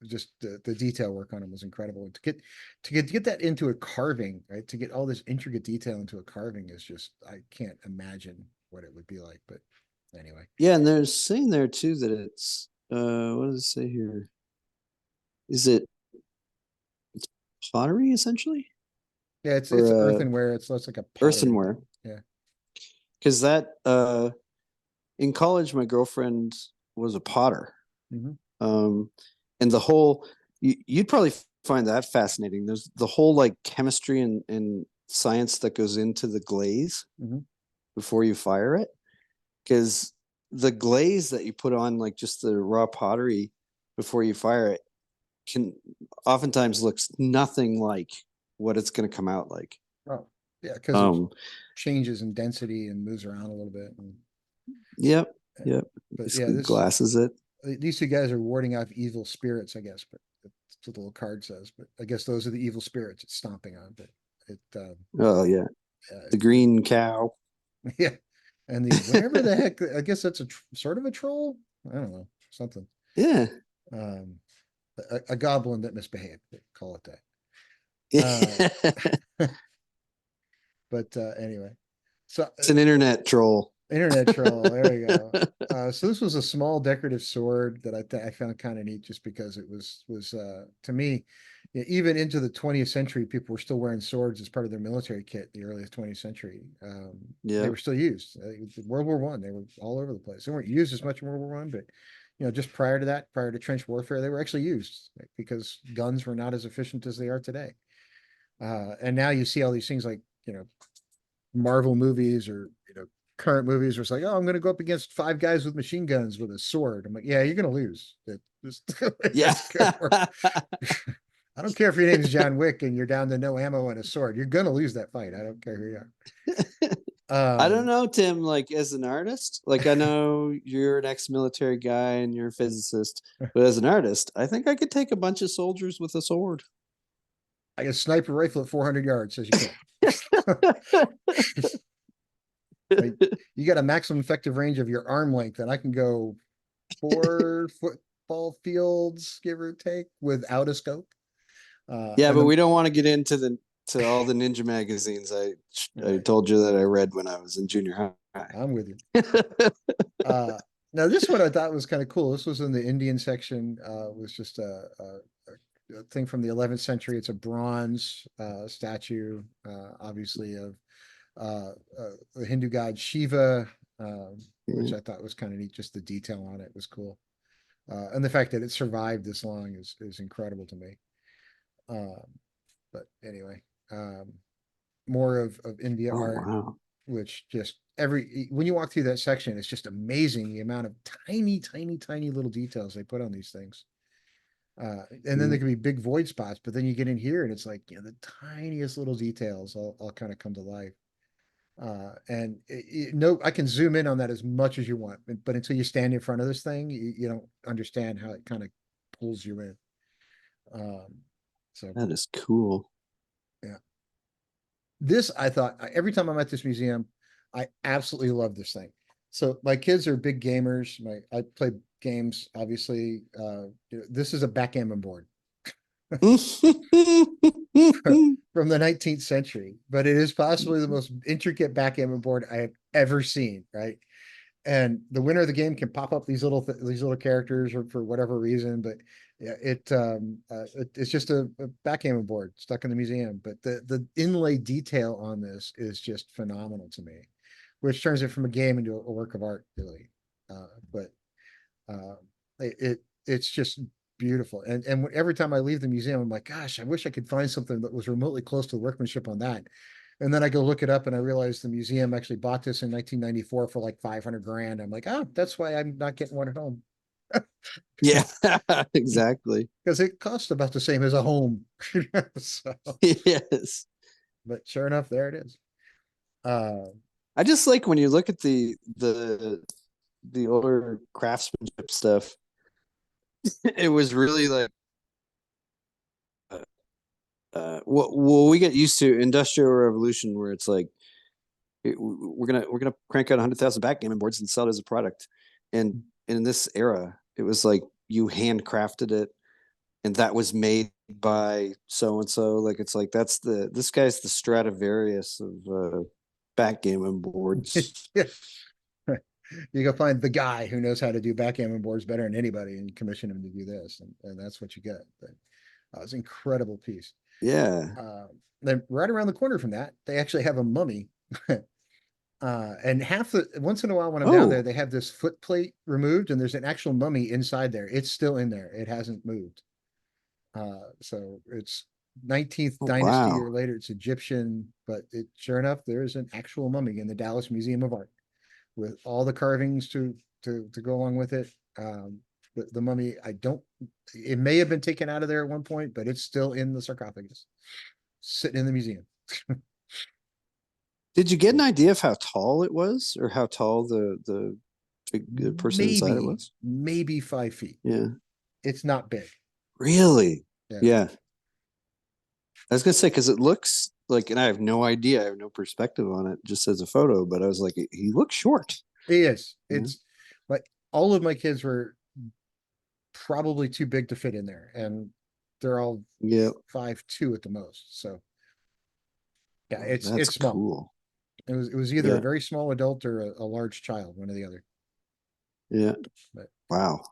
A: just the detail work on them was incredible. To get that into a carving, right? To get all this intricate detail into a carving is just I can't imagine what it would be like. But anyway,
B: yeah, and they're saying there too that it's what does it say here? Is it pottery essentially?
A: yeah, it's
B: Or
A: earthenware. It's like a pottery.
B: earthenware?
A: Yeah.
B: Because that in college my girlfriend was a potter.
A: Mhm.
B: Um, and the whole you'd probably find that fascinating. There's the whole like chemistry and science that goes into the glaze
A: Mhm.
B: before you fire it, because the glaze that you put on like just the raw pottery before you fire it can oftentimes looks nothing like what it's going to come out like.
A: Oh, yeah, because it
B: Um,
A: changes in density and moves around a little bit.
B: yep,
A: And,
B: yep.
A: but yeah,
B: Basically glasses it.
A: these two guys are warding off evil spirits, I guess. But that's what the little card says. But I guess those are the evil spirits it's stomping on. But it,
B: Oh yeah, the
A: it
B: green cow.
A: yeah, and the whatever the heck. I guess that's a sort of a troll. I don't know, something.
B: Yeah.
A: Um, a goblin that misbehaved. Call it that.
B: It's
A: But anyway, so
B: an internet troll.
A: internet troll. There we go. So this was a small decorative sword that I found kind of neat, just because it was to me, even into the 20th century, people were still wearing swords as part of their military kit. The early 20th century, they
B: Yeah.
A: were still used. World War One, they were all over the place. They weren't used as much in World War One, but just prior to that, prior to trench warfare, they were actually used, because guns were not as efficient as they are today. And now you see all these things like Marvel movies, or current movies where it's like, oh, I'm going to go up against five guys with machine guns with a sword. I'm like, yeah, you're going to lose.
B: Yeah.
A: I don't care if your name is John Wick and you're down to no ammo and a sword. You're going to lose that fight. I don't care who you are.
B: I don't know, Tim, like as an artist, like I know you're an ex-military guy and you're a physicist, but as an artist, I think I could take a bunch of soldiers with a sword.
A: I get a sniper rifle at 400 yards, says you can't. Like, you got a maximum effective range of your arm length, and I can go 4 football fields, give or take, without a scope.
B: Yeah,
A: And
B: but
A: the
B: we don't want to get into the to all the ninja magazines I told you that I read when I was in junior high.
A: I'm with you. Uh, Now this one I thought was kind of cool. This was in the Indian section. Was just a thing from the 11th century. It's a bronze statue, obviously of the Hindu god Shiva, which
B: Yeah,
A: I thought was kind of neat. Just the detail on it was cool, and the fact that it survived this long is incredible to me. Um, but anyway, um, more of India
B: oh
A: art,
B: wow.
A: which just when you walk through that section, it's just amazing the amount of tiny, tiny, tiny little details they put on these things. And then
B: Yeah.
A: there can be big void spots, but then you get in here and it's like, the tiniest little details all kind of come to life. And no, I can zoom in on that as much as you want, but until you stand in front of this thing, you don't understand how it kind of pulls you in. Um, so
B: That is cool.
A: yeah, this I thought every time I'm at this museum, I absolutely love this thing. So my kids are big gamers. I play games, obviously. This is a backgammon board from the 19th century, but it is possibly the most intricate backgammon board I have ever seen, right? And the winner of the game can pop up these little characters, or for whatever reason, but yeah, it's just a backgammon board stuck in the museum. But the inlay detail on this is just phenomenal to me, which turns it from a game into a work of art, really. But uh, it's just beautiful. And every time I leave the museum, I'm like, gosh, I wish I could find something that was remotely close to the workmanship on that. And then I go look it up and I realize the museum actually bought this in 1994 for like 500 grand. I'm like, oh, that's why I'm not getting one at home.
B: Yeah, exactly.
A: Because it costs about the same as a home. So,
B: Yes.
A: but sure enough, there it is. Uh,
B: I just like when you look at the older craftsmanship stuff, it was really like what we get used to industrial revolution where it's like we're gonna crank out 100,000 backgammon boards and sell it as a product, and in this era it was like you handcrafted it and that was made by so and so. Like it's like this guy's the Stradivarius of backgammon boards.
A: yeah. You go find the guy who knows how to do backgammon boards better than anybody and commission him to do this. And that's what you get. But it's an incredible piece.
B: Yeah.
A: Uh, then right around the corner from that, they actually have a mummy And once in a while when I'm down there,
B: Oh,
A: they have this foot plate removed and there's an actual mummy inside there. It's still in there. It hasn't moved. So it's 19th
B: oh
A: dynasty or
B: wow.
A: later. It's Egyptian, but sure enough, there is an actual mummy in the Dallas Museum of Art with all the carvings to go along with it. The mummy, it may have been taken out of there at one point, but it's still in the sarcophagus, sitting in the museum.
B: Did you get an idea of how tall it was, or how tall the person inside it was?
A: Maybe 5 feet.
B: Yeah.
A: It's not big.
B: Really?
A: Yeah,
B: Yeah. I was gonna say because it looks like, and I have no idea, I have no perspective on it, just as a photo. But I was like, he looks short.
A: it is.
B: Yeah.
A: It's like all of my kids were probably too big to fit in there, and they're all
B: Yeah.
A: 5'2" at the most. So yeah,
B: Oh, that's
A: it's small.
B: cool.
A: It was either a
B: Yeah.
A: very small adult or a large child, one or the other.
B: Yeah.
A: But
B: Wow.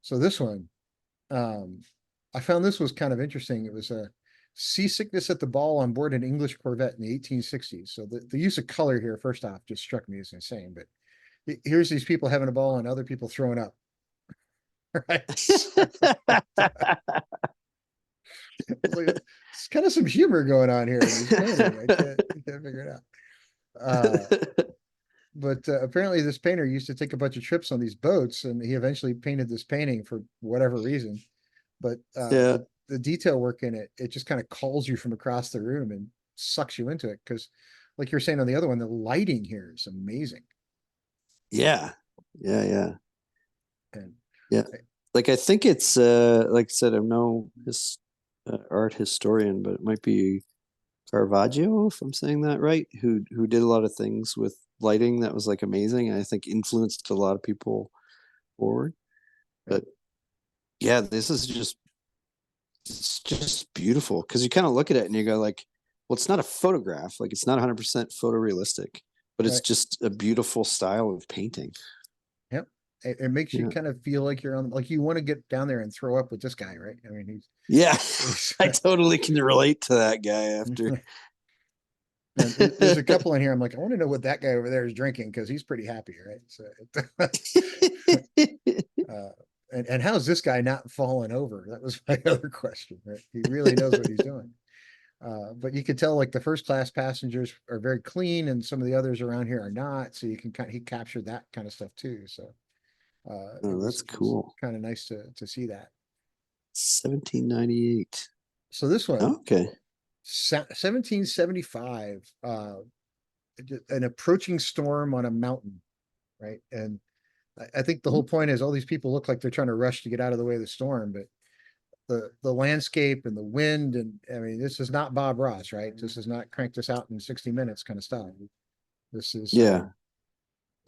A: so this one, um, I found this was kind of interesting. It was a seasickness at the ball on board an English corvette in the 1860s. So the use of color here, first off, just struck me as insane. But here's these people having a ball and other people throwing up. Right. It's kind of some humor going on here in this painting. I can't figure it out. But apparently this painter used to take a bunch of trips on these boats, and he eventually painted this painting for whatever reason. But
B: Yeah.
A: the detail work in it, it just kind of calls you from across the room and sucks you into it. Because, like you're saying on the other one, the lighting here is amazing.
B: Yeah. Yeah. Yeah.
A: And
B: Yeah. Like I think it's like I said, I'm no art historian, but it might be Caravaggio, if I'm saying that right, who did a lot of things with lighting that was like amazing, and I think influenced a lot of people forward. But yeah, this is just, it's just beautiful because you kind of look at it and you go like, well, it's not a photograph, like it's not 100% photorealistic, but it's
A: right,
B: just a beautiful style of painting.
A: yep, it makes you
B: Yeah.
A: kind of feel like you're on, like you want to get down there and throw up with this guy, right? I mean,
B: Yeah,
A: he's
B: I totally can relate to that guy after.
A: and there's a couple in here. I'm like, I want to know what that guy over there is drinking because he's pretty happy, right? So, uh, and how's this guy not falling over? That was my other question, right? He really knows what he's doing. But you could tell like the first class passengers are very clean, and some of the others around here are not. So you can he captured that kind of stuff too. So
B: Oh, that's
A: it was
B: cool.
A: kind of nice to see that.
B: 1798.
A: So this one,
B: Okay.
A: 1775, an approaching storm on a mountain, right? And I think the whole point is all these people look like they're trying to rush to get out of the way of the storm, but the landscape and the wind, and I mean, this is not Bob Ross, right? This is not crank this out in 60 minutes kind of stuff. This is
B: Yeah.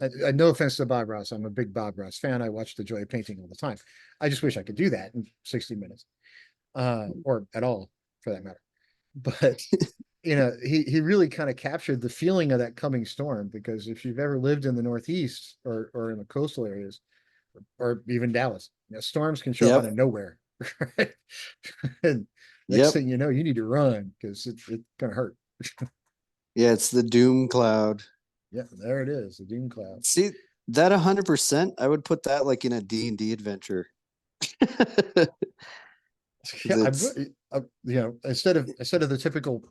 A: no offense to Bob Ross. I'm a big Bob Ross fan. I watch The Joy of Painting all the time. I just wish I could do that in 60 minutes, or at all for that matter. But he really kind of captured the feeling of that coming storm, because if you've ever lived in the Northeast or in the coastal areas or even Dallas, storms can show up out of
B: Yep.
A: nowhere. Right? And next
B: Yep.
A: thing you know, you need to run because it's gonna hurt.
B: Yeah, it's the doom cloud.
A: Yeah, there it is, the doom cloud.
B: See, that 100%, I would put that like in a D&D adventure.
A: Yeah,
B: It's
A: instead of the typical,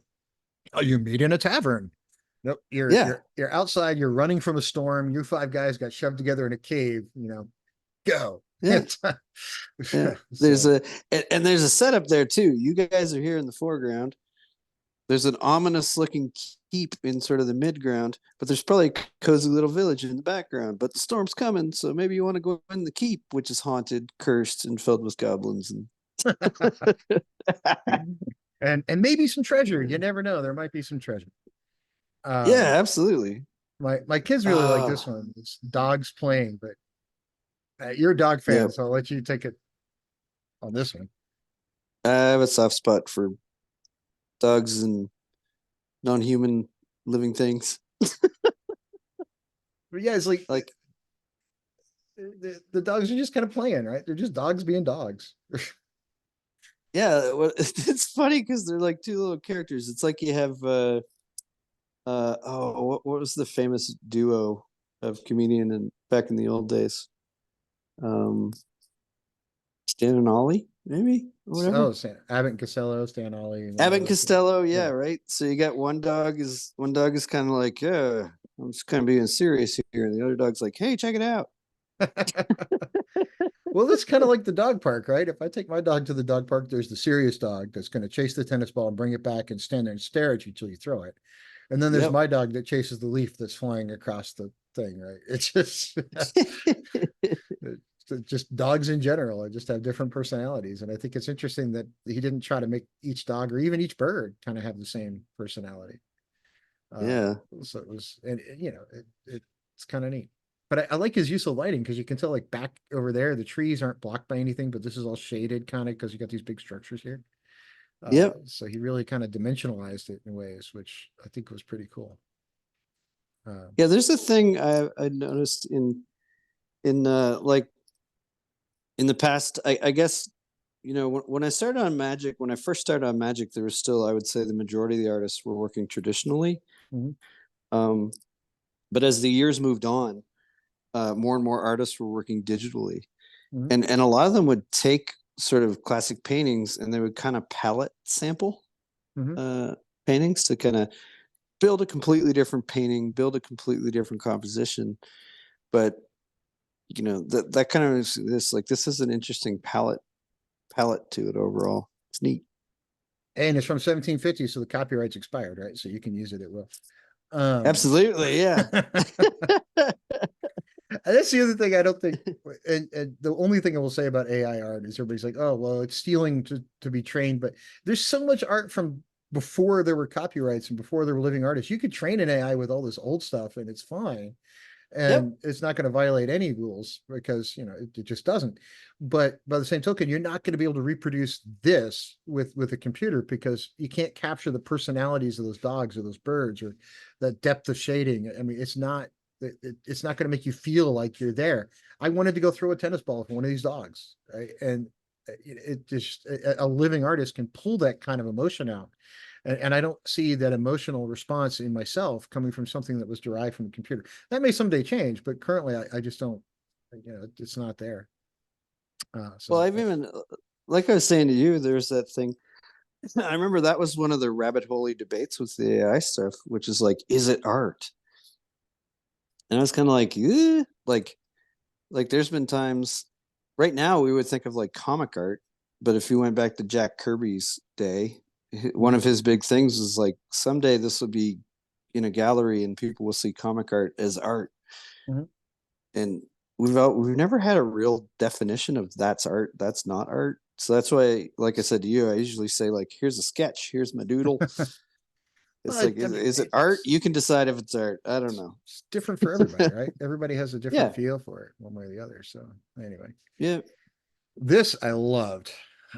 A: oh, you meet in a tavern. Nope, you're
B: yeah.
A: you're you're outside. You're running from a storm. You five guys got shoved together in a cave. Go.
B: Yeah. Yeah. There's
A: So
B: a and there's a setup there too. You guys are here in the foreground. There's an ominous looking keep in sort of the midground, but there's probably a cozy little village in the background. But the storm's coming, so maybe you want to go in the keep, which is haunted, cursed, and filled with goblins. And
A: and maybe some treasure. You never know. There might be some treasure.
B: yeah,
A: Um,
B: absolutely.
A: my kids really like this
B: Oh,
A: one. It's dogs playing, but you're a dog
B: yeah.
A: fan, so I'll let you take it on this one.
B: I have a soft spot for dogs and non-human living things.
A: But yeah, it's like
B: Like,
A: the dogs are just kind of playing, right? They're just dogs being dogs.
B: yeah, it's funny because they're like two little characters. It's like you have oh, what was the famous duo of comedian and back in the old days? Um, Stan and Ollie, maybe, or whatever.
A: Oh, Abbott and Costello, Stan Ollie, and
B: Abbott and
A: those.
B: Costello, yeah,
A: Yeah.
B: right. So you got one dog is kind of like, yeah, I'm just kind of being serious here, and the other dog's like, hey, check it out.
A: Well, that's kind of like the dog park, right? If I take my dog to the dog park, there's the serious dog that's going to chase the tennis ball and bring it back and stand there and stare at you till you throw it. And then there's
B: Yep.
A: my dog that chases the leaf that's flying across the thing, right? It's just just dogs in general. I just have different personalities. And I think it's interesting that he didn't try to make each dog or even each bird kind of have the same personality. Uh,
B: Yeah.
A: so it was, and it's kind of neat. But I like his use of lighting because you can tell, like back over there, the trees aren't blocked by anything, but this is all shaded kind of because you got these big structures here.
B: Yep.
A: So he really kind of dimensionalized it in ways, which I think was pretty cool.
B: Yeah. There's a thing I noticed in like in the past. I guess when I started on Magic, when I first started on Magic, there was still, I would say, the majority of the artists were working traditionally.
A: Mhm.
B: Um, but as the years moved on, more and more artists were working digitally,
A: Mhm.
B: and a lot of them would take sort of classic paintings and they would kind of palette sample
A: Mhm.
B: uh, paintings to kind of build a completely different painting, build a completely different composition. But that kind of is this is an interesting palette to it overall. It's neat.
A: And it's from 1750, so the copyright's expired, right? So you can use it at will. Um,
B: Absolutely, yeah.
A: that's the other thing I don't think, and the only thing I will say about AI art is everybody's like, oh, well, it's stealing to be trained, but there's so much art from before there were copyrights and before there were living artists. You could train an AI with all this old stuff and it's fine. And
B: Yep.
A: it's not going to violate any rules because it just doesn't. But by the same token, you're not going to be able to reproduce this with a computer because you can't capture the personalities of those dogs or those birds or the depth of shading. I mean, it's not going to make you feel like you're there. I wanted to go throw a tennis ball for one of these dogs, right? And it just a living artist can pull that kind of emotion out. And I don't see that emotional response in myself coming from something that was derived from a computer. That may someday change, but currently I just don't, it's not there.
B: Well,
A: So
B: I've even, like I was saying to you, there's that thing. I remember that was one of the rabbit holey debates with the AI stuff, which is like, is it art? And I was kind of like, eh. Like there's been times right now we would think of like comic art, but if you went back to Jack Kirby's day, one of his big things is like someday this will be in a gallery and people will see comic art as art.
A: mhm.
B: And we've never had a real definition of that's art, that's not art. So that's why, like I said to you, I usually say like, here's a sketch, here's my doodle. It's
A: Well,
B: like,
A: I mean,
B: is it art? You can decide if it's art. I don't know.
A: it's different for everybody, right? Everybody has a different
B: Yeah.
A: feel for it, one way or the other. So anyway,
B: Yeah.
A: this I loved.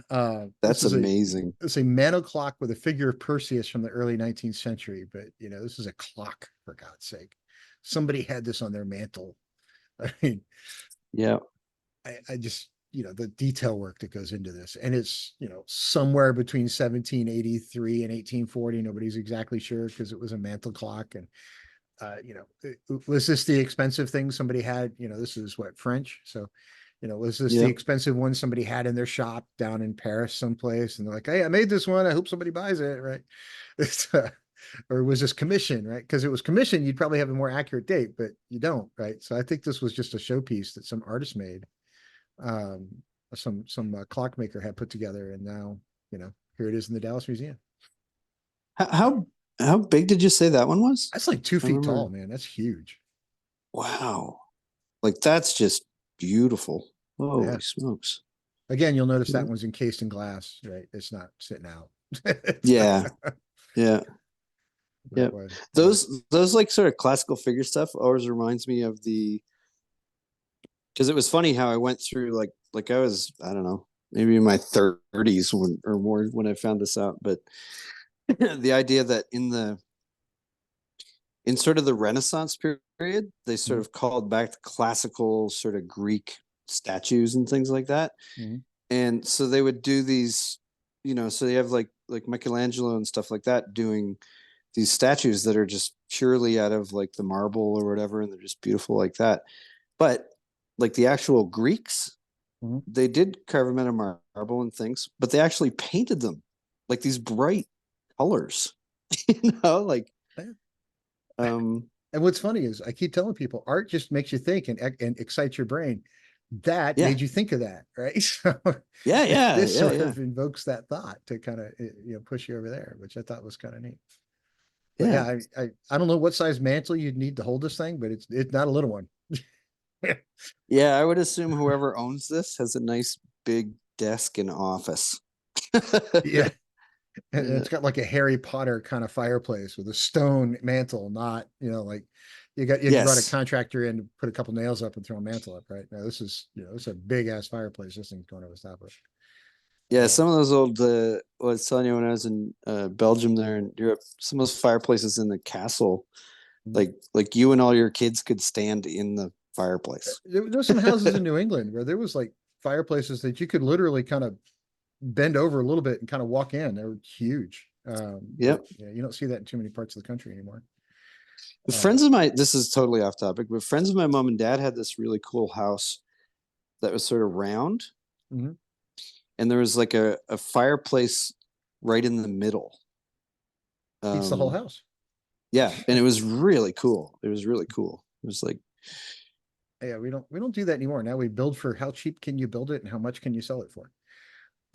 A: This
B: That's
A: is a
B: amazing.
A: it's a mano clock with a figure of Perseus from the early 19th century, but this is a clock for God's sake. Somebody had this on their mantle. I mean,
B: Yeah.
A: I just the detail work that goes into this, and it's somewhere between 1783 and 1840. Nobody's exactly sure because it was a mantle clock, and was this the expensive thing somebody had? This is what, French, so was this the
B: Yeah.
A: expensive one somebody had in their shop down in Paris someplace, and they're like, hey, I made this one, I hope somebody buys it, right? Or was this commission, right? Because it was commission, you'd probably have a more accurate date, but you don't, right? So I think this was just a showpiece that some artist made, um, some clockmaker had put together, and now here it is in the Dallas Museum.
B: How big did you say that one was?
A: That's like 2 feet
B: remember.
A: tall, man. That's huge.
B: Wow. Like that's just beautiful.
A: Yeah.
B: Holy smokes.
A: Again, you'll notice that
B: Yeah.
A: one's encased in glass, right? It's not sitting out.
B: Yeah. Yeah. Yeah.
A: That one, but
B: Those like sort of classical figure stuff always reminds me of because it was funny how I went through like I was, I don't know, maybe in my 30s when or more when I found this out, but the idea that in sort of the Renaissance period, they sort
A: mhm,
B: of called back the classical sort of Greek statues and things like that.
A: mhm,
B: And so they would do these, so they have like Michelangelo and stuff like that doing these statues that are just purely out of like the marble or whatever, and they're just beautiful like that. But like the actual Greeks,
A: Mhm.
B: they did carve them out of marble and things, but they actually painted them like these bright colors. Like
A: Yeah.
B: um
A: And what's funny is I keep telling people art just makes you think and excites your brain. That
B: yeah.
A: made you think of that, right? So
B: Yeah, yeah,
A: this
B: yeah,
A: sort
B: yeah.
A: of invokes that thought to kind of push you over there, which I thought was kind of neat. But
B: Yeah.
A: yeah, I don't know what size mantle you'd need to hold this thing, but it's not a little one.
B: Yeah, I would assume whoever owns this has a nice big desk and office.
A: Yeah. And
B: Yeah.
A: it's got like a Harry Potter kind of fireplace with a stone mantle, not, like you brought a
B: Yes.
A: contractor in to put a couple nails up and throw a mantle up, right? Now this is, it's a big ass fireplace this thing's going to establish.
B: Yeah,
A: Uh,
B: some of those old I was telling you when I was in Belgium there in Europe, some of those fireplaces in the castle, like you and all your kids could stand in the fireplace.
A: there was some houses in New England where there was like fireplaces that you could literally kind of bend over a little bit and kind of walk in. They were huge. But
B: Yep.
A: yeah, you don't see that in too many parts of the country anymore. Uh,
B: Friends of my this is totally off topic, but friends of my mom and dad had this really cool house that was sort of round,
A: mhm.
B: and there was like a fireplace right in the middle.
A: Heats the whole
B: Um,
A: house.
B: yeah, and it was really cool. It was really cool. It was like,
A: Yeah, we don't do that anymore. Now we build for how cheap can you build it and how much can you sell it for.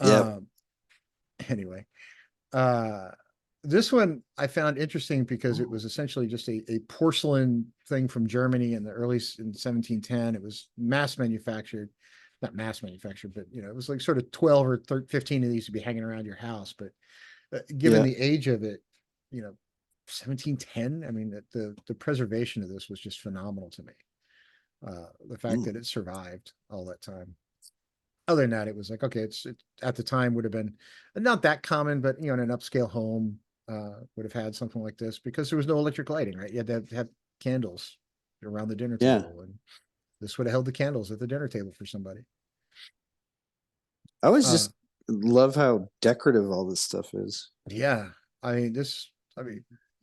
B: yep.
A: Um, anyway, uh, this one I found interesting because it was essentially just a porcelain thing from Germany in the early in 1710. It was mass manufactured, not mass manufactured, but it was like sort of 12 or 13, 15 of these to be hanging around your house. But given
B: Yeah.
A: the age of it, you know, 1710, I mean, the preservation of this was just phenomenal to me. The fact
B: Mm,
A: that it survived all that time. Other than that, it was like, okay, it at the time would have been not that common, but in an upscale home would have had something like this because there was no electric lighting, right? You had to have candles around the dinner
B: yeah.
A: table, and this would have held the candles at the dinner table for somebody.
B: I always
A: Uh,
B: just love how decorative all this stuff is.
A: yeah, I mean,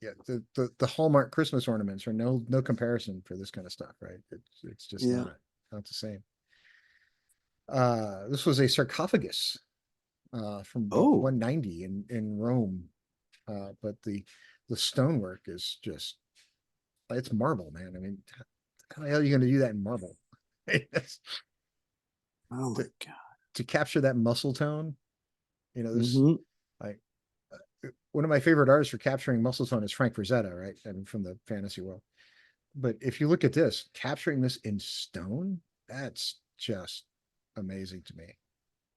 A: yeah, the Hallmark Christmas ornaments are no comparison for this kind of stuff, right? It's just
B: Yeah.
A: not the same. This was a sarcophagus from about
B: Oh,
A: 190 in Rome. But the stonework is just it's marble, man. I mean, how the hell are you going to do that in marble?
B: oh my
A: to
B: God.
A: to capture that muscle tone, this
B: Hmm.
A: like one of my favorite artists for capturing muscle tone is Frank Frazetta, right? I mean, from the fantasy world. But if you look at this, capturing this in stone, that's just amazing to me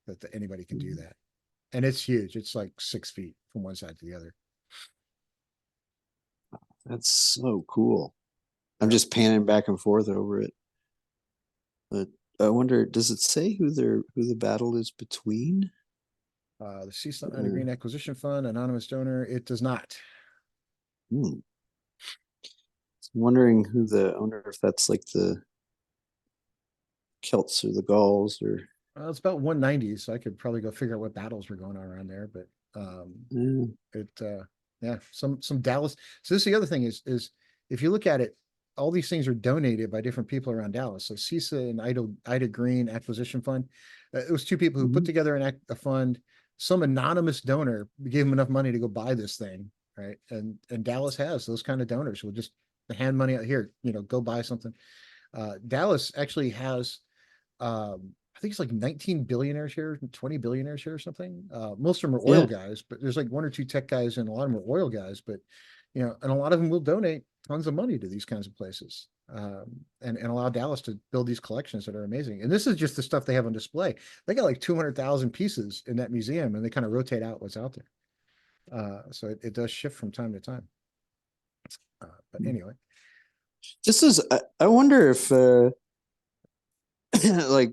A: that anybody can do that. And it's huge. It's like 6 feet from one side to the other.
B: That's so cool. I'm
A: Yeah.
B: just panning back and forth over it. But I wonder, does it say who the battle is between?
A: The Sea Slant Under
B: Uh,
A: Green Acquisition Fund, anonymous donor. It does not.
B: hmm. I'm wondering I wonder if that's like the Celts or the Gauls or
A: Well, it's about 190, so I could probably go figure out what battles were going on around there. But
B: uh,
A: it yeah, some Dallas. So this is the other thing is if you look at it, all these things are donated by different people around Dallas. So CISA and Ida Green Acquisition Fund. It was two people who put
B: mhm.
A: together a fund. Some anonymous donor gave them enough money to go buy this thing, right? And Dallas has those kind of donors who will just hand money out here, go buy something. Dallas actually has I think it's like 19 billionaire shares, 20 billionaire shares or something. Most of them are oil
B: Yeah.
A: guys, but there's like one or two tech guys and a lot of them are oil guys, but and a lot of them will donate tons of money to these kinds of places. And allow Dallas to build these collections that are amazing. And this is just the stuff they have on display. They got like 200,000 pieces in that museum and they kind of rotate out what's out there. So it does shift from time to time. But anyway,
B: This is I wonder if like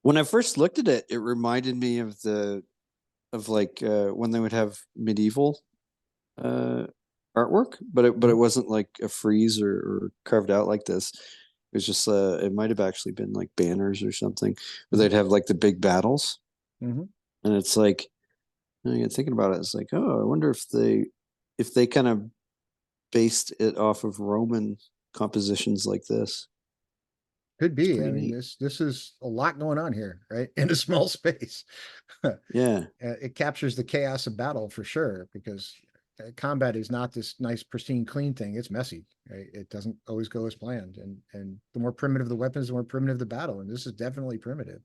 B: when I first looked at it, it reminded me of like when they would have medieval uh artwork, but it
A: mhm,
B: wasn't like a frieze or carved out like this. It was just it might have actually been like banners or something where
A: mhm,
B: they'd have like the big battles.
A: mhm.
B: And it's like, you're thinking about it, it's like, oh, I wonder if they if they kind of based it off of Roman compositions like this.
A: Could
B: It's
A: be. I
B: pretty
A: mean,
B: neat.
A: this is a lot going on here, right? In a small space.
B: Yeah.
A: It captures the chaos of battle for sure, because combat is not this nice, pristine, clean thing. It's messy, right? It doesn't always go as planned. And the more primitive the weapons, the more primitive the battle. And this is definitely primitive,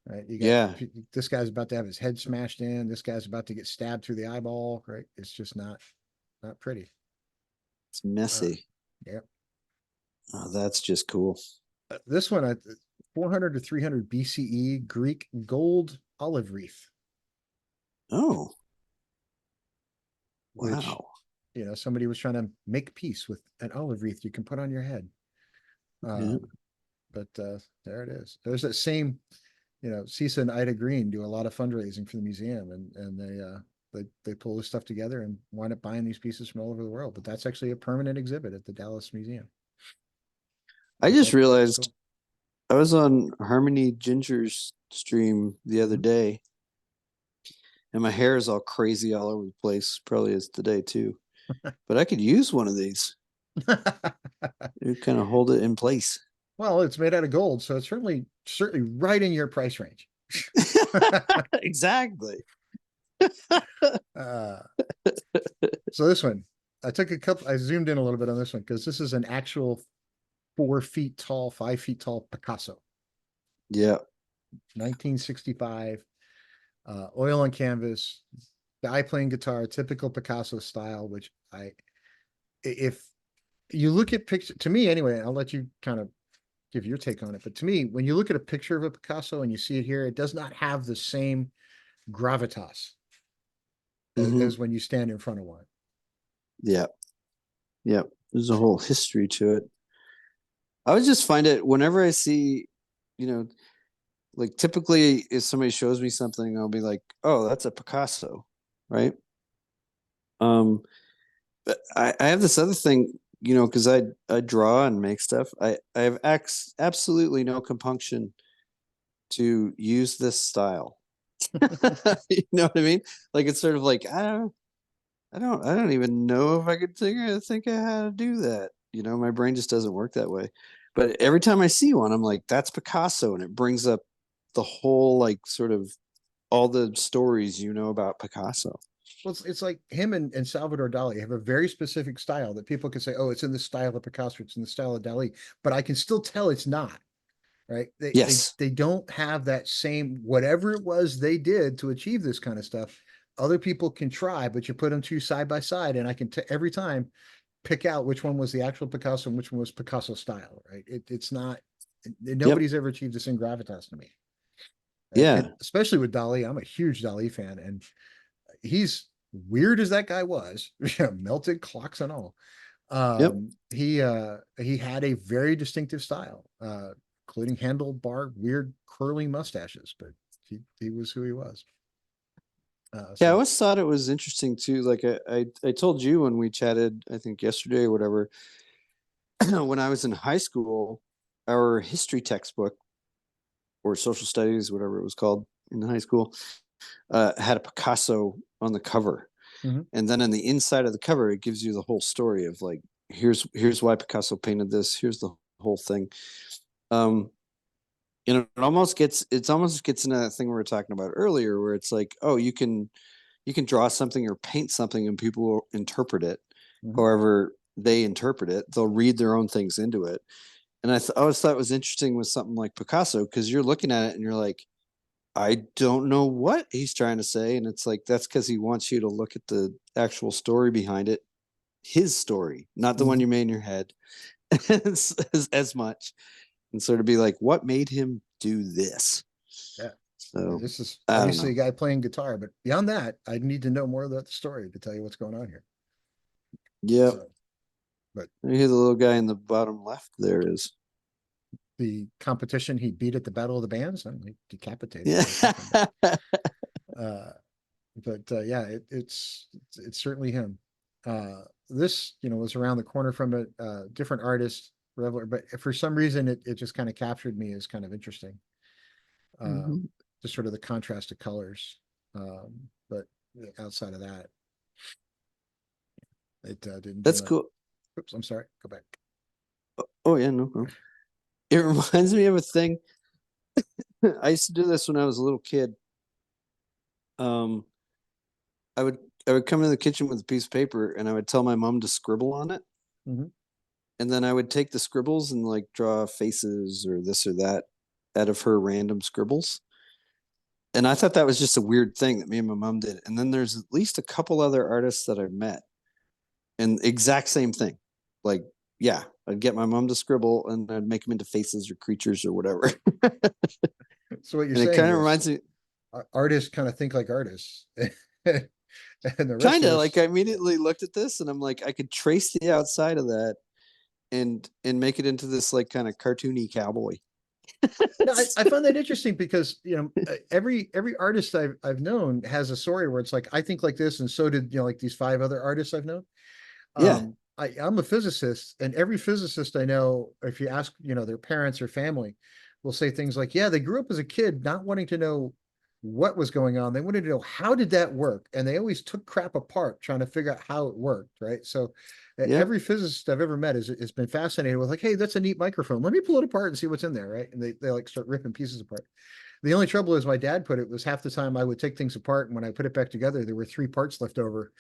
A: right? You got
B: Yeah.
A: this guy's about to have his head smashed in. This guy's about to get stabbed through the eyeball, right? It's just not pretty.
B: It's
A: Uh,
B: messy.
A: yeah.
B: Oh, that's just cool.
A: This one, 400 to 300 BCE, Greek gold olive wreath,
B: Oh,
A: which,
B: wow.
A: somebody was trying to make peace with an olive wreath you can put on your head.
B: Yeah.
A: Um, but there it is. There's that same, Cisa and Ida Green do a lot of fundraising for the museum, and they pull this stuff together and wind up buying these pieces from all over the world. But that's actually a permanent exhibit at the Dallas Museum.
B: I
A: But
B: just
A: that's
B: realized
A: cool.
B: I was on Harmony Ginger's stream the other
A: Mhm.
B: day, and my hair is all crazy all over the place. Probably is today too. But I could use one of these. It kind of hold it in place.
A: Well, it's made out of gold, so it's certainly right in your price range.
B: Exactly.
A: uh, so this one, I zoomed in a little bit on this one because this is an actual 4 feet tall, 5 feet tall Picasso,
B: Yeah.
A: 1965, oil on canvas, guy playing guitar, typical Picasso style. Which if you look at picture, to me anyway, I'll let you kind of give your take on it. But to me, when you look at a picture of a Picasso and you see it here, it does not have the same gravitas
B: Hmm.
A: as when you stand in front of one.
B: Yeah. Yeah. There's a whole history to it. I would just find it whenever I see, you know, like typically if somebody shows me something, I'll be like, oh, that's a Picasso, right? Um, but I have this other thing, because I draw and make stuff. I have absolutely no compunction to use this style. You know what I mean? Like it's sort of like I don't even know if I could think of how to do that. My brain just doesn't work that way. But every time I see one, I'm like, that's Picasso, and it brings up the whole like sort of all the stories about Picasso.
A: Well, it's like him and Salvador Dali have a very specific style that people can say, oh, it's in the style of Picasso, it's in the style of Dali, but I can still tell it's not, right?
B: Yes.
A: They don't have that same, whatever it was they did to achieve this kind of stuff. Other people can try, but you put them two side by side, and I can every time pick out which one was the actual Picasso and which one was Picasso style, right? It's not,
B: Yep.
A: nobody's ever achieved the same gravitas to me, right? And
B: Yeah.
A: especially with Dali, I'm a huge Dali fan, and he's weird as that guy was, melted clocks and all.
B: Yep.
A: He had a very distinctive style, including handlebar, weird curling mustaches, but he was who he was.
B: Yeah. I
A: So
B: always thought it was interesting too. Like I told you when we chatted, I think yesterday or whatever, when I was in high school, our history textbook or social studies, whatever it was called in high school, had a Picasso on the cover.
A: mhm.
B: And then on the inside of the cover, it gives you the whole story of like, here's why Picasso painted this. Here's the whole thing. Um, it almost gets into that thing we were talking about earlier, where it's like, oh, you can draw something or paint something, and people will interpret it
A: Mhm.
B: however they interpret it. They'll read their own things into it. And I always thought it was interesting with something like Picasso, because you're looking at it and you're like, I don't know what he's trying to say. And it's like, that's because he wants you to look at the actual story behind it, his story, not the one
A: Mhm.
B: you made in your head as much. And sort of be like, what made him do this?
A: Yeah.
B: So
A: This is
B: I don't
A: obviously
B: know.
A: a guy playing guitar, but beyond that, I need to know more about the story to tell you what's going on here.
B: Yep.
A: So, but
B: I hear the little guy in the bottom left there is.
A: the competition he beat at the Battle of the Bands, I'm like decapitated
B: Yeah.
A: him or something. Uh, yeah, it's certainly him. This was around the corner from it, different artist, Reveler, but for some reason it just kind of captured me as kind of interesting. Um,
B: Mhm.
A: just sort of the contrast of colors. But outside of that, It didn't do
B: That's
A: much.
B: cool.
A: Oops, I'm sorry. Go back.
B: Oh yeah, no problem. It reminds me of a thing. I used to do this when I was a little kid. Um, I would I would come in the kitchen with a piece of paper and I would tell my mom to scribble on it.
A: Hmm.
B: And then I would take the scribbles and like draw faces or this or that out of her random scribbles. And I thought that was just a weird thing that me and my mom did. And then there's at least a couple other artists that I've met and exact same thing. Like, yeah, I'd get my mom to scribble and I'd make them into faces or creatures or whatever.
A: So what you're
B: And it
A: saying
B: kind of
A: is
B: reminds me,
A: artists kind of think like artists, and the rest
B: kind
A: of
B: of like
A: us.
B: I immediately looked at this and I'm like, I could trace the outside of that and make it into this like kind of cartoony cowboy.
A: No, I find that interesting because every artist I've known has a story where it's like I think like this, and so did like these five other artists I've known.
B: Yeah,
A: I'm a physicist, and every physicist I know, if you ask, their parents or family, will say things like, "Yeah, they grew up as a kid not wanting to know what was going on. They wanted to know how did that work, and they always took crap apart trying to figure out how it worked." Right. So,
B: yep,
A: every physicist I've ever met has been fascinated with like, "Hey, that's a neat microphone. Let me pull it apart and see what's in there." Right. And they like start ripping pieces apart. The only trouble is my dad put it was half the time I would take things apart, and when I put it back together, there were three parts left over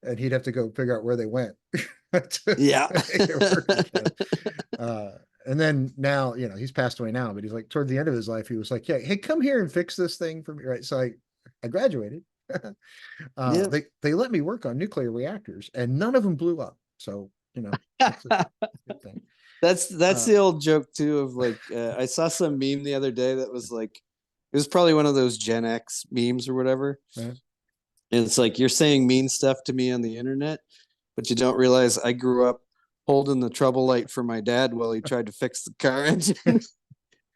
A: and he'd have to go figure out where they went
B: yeah.
A: to make it work again. Uh, and then now, he's passed away now, but he's like toward the end of his life, he was like, "Yeah, hey, come here and fix this thing for me." Right. So I graduated.
B: Yep.
A: They let me work on nuclear reactors and none of them blew up. So, that's a good thing.
B: That's
A: Uh,
B: the old joke too of like I saw some meme the other day that was like it was probably one of those Gen X memes or whatever.
A: uh,
B: And it's like you're saying mean stuff to me on the internet, but you don't realize I grew up holding the trouble light for my dad while he tried to fix the car engine.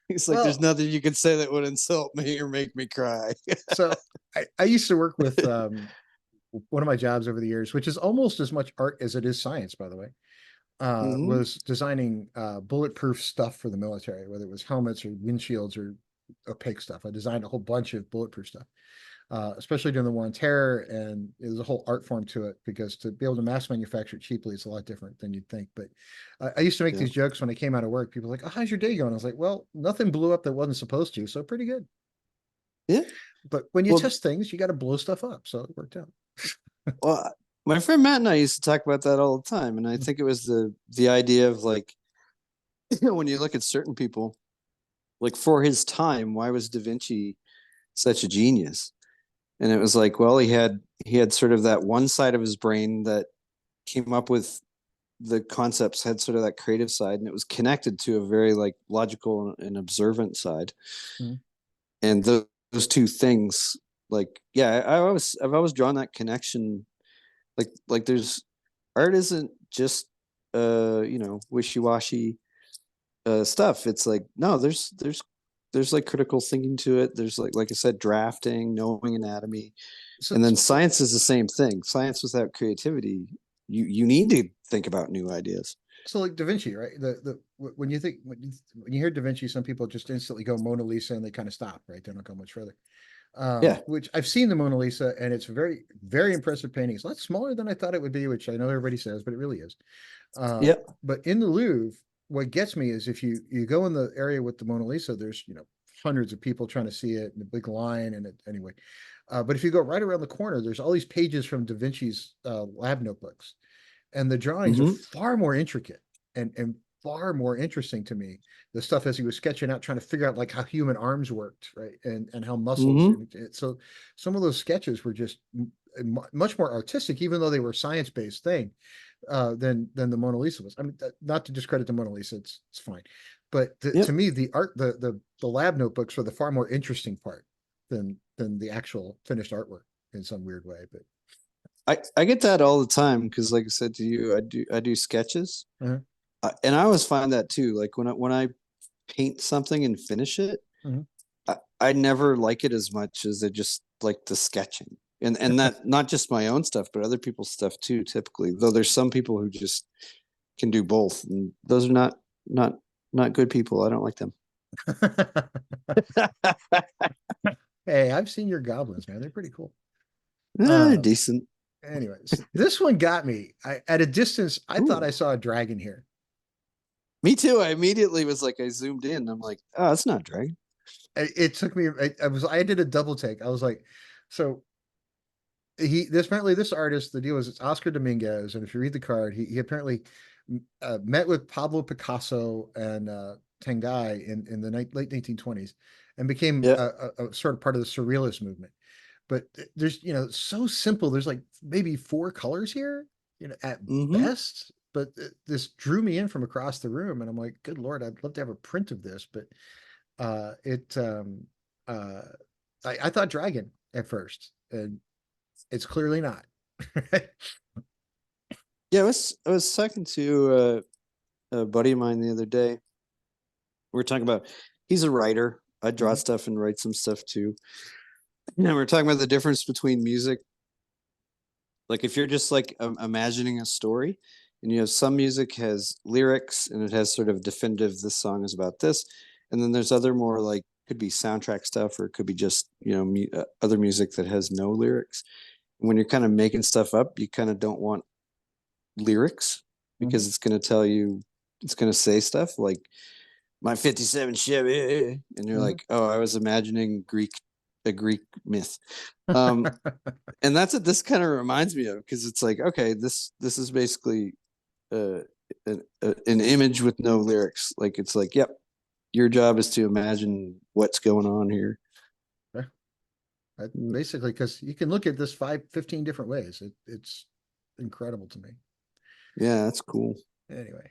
B: He's like, there's
A: well,
B: nothing you can say that would insult me or make me cry.
A: so I used to work with one of my jobs over the years, which is almost as much art as it is science, by the way,
B: Hmm.
A: was designing bulletproof stuff for the military, whether it was helmets or windshields or opaque stuff. I designed a whole bunch of bulletproof stuff, especially during the war on terror. And there's a whole art form to it because to be able to mass manufacture it cheaply is a lot different than you'd think. But I used to make
B: Yeah.
A: these jokes when I came out of work. People were like, "Oh, how's your day going?" I was like, "Well, nothing blew up that wasn't supposed to, so pretty good."
B: Yeah.
A: But when you
B: Well,
A: test things, you got to blow stuff up. So it worked out.
B: well, my friend Matt and I used to talk about that all the time, and I think it was the idea of like when you look at certain people, like for his time, why was Da Vinci such a genius? And it was like, well, he had sort of that one side of his brain that came up with the concepts, had sort of that creative side, and it was connected to a very like logical and observant side.
A: Mhm.
B: And those two things, like, yeah, I've always drawn that connection. Like there's art isn't just wishy-washy stuff. It's like no, there's like critical thinking to it. There's like I said, drafting, knowing anatomy,
A: So,
B: and then
A: so,
B: science is the same thing. Science without creativity, you need to think about new ideas.
A: so like Da Vinci, right? When you think when you hear Da Vinci, some people just instantly go Mona Lisa and they kind of stop, right? They don't go much further.
B: Yeah.
A: Which I've seen the Mona Lisa and it's very, very impressive painting. It's a lot smaller than I thought it would be, which I know everybody says, but it really is.
B: Yep.
A: But in the Louvre, what gets me is if you go in the area with the Mona Lisa, there's hundreds of people trying to see it and a big line and anyway. But if you go right around the corner, there's all these pages from Da Vinci's lab notebooks, and the drawings are
B: Hmm.
A: far more intricate and far more interesting to me. The stuff as he was sketching out, trying to figure out like how human arms worked, right, and how muscles.
B: Hmm.
A: And so some of those sketches were just much more artistic, even though they were science based thing than the Mona Lisa was. I mean, not to discredit the Mona Lisa, it's fine, but to
B: Yep.
A: me, the art, the lab notebooks were the far more interesting part than the actual finished artwork in some weird way. But
B: I get that all the time because, like I said to you, I do sketches,
A: uh-huh,
B: and I always find that too. Like when I paint something and finish it,
A: uh-huh.
B: I never like it as much as I just like the sketching. And that not just my own stuff, but other people's stuff too, typically. Though there's some people who just can do both. And those are not not good people. I don't like them.
A: Hey, I've seen your goblins, man. They're pretty cool.
B: They're
A: Um,
B: decent.
A: Anyways, this one got me. At a distance, I thought I
B: Ooh.
A: saw a dragon here.
B: Me too. I immediately was like, I zoomed in. I'm like, oh, it's not dragon.
A: It took me. I did a double take. I was like, so apparently this artist. The deal is it's Oscar Dominguez, and if you read the card, he apparently met with Pablo Picasso and Tengai in the late 1920s, and became
B: Yeah.
A: a sort of part of the surrealist movement. But there's so simple. There's like maybe four colors here, at
B: Mm-hmm.
A: best. But this drew me in from across the room, and I'm like, good lord, I'd love to have a print of this. But it uh I thought dragon at first, and it's clearly not.
B: Yeah, I was talking to a buddy of mine the other day. We were talking about he's a writer. I draw
A: Mhm,
B: stuff and write some stuff too. And we are talking about the difference between music. Like if you're just like imagining a story, and you have some music has lyrics and it has sort of definitive. This song is about this, and then there's other more like could be soundtrack stuff or it could be just other music that has no lyrics. When you're kind of making stuff up, you kind of don't want lyrics
A: mhm.
B: because it's going to tell you, it's going to say stuff like my 57 Chevy, and you're
A: Mhm.
B: like, oh, I was imagining a Greek myth. Um, and that's what this kind of reminds me of, because it's like, okay, this is basically uh, an image with no lyrics. Like it's like, yep, your job is to imagine what's going on here.
A: Yeah, basically, because you can look at this 15 different ways. It's incredible to me.
B: Yeah, that's cool.
A: Anyway,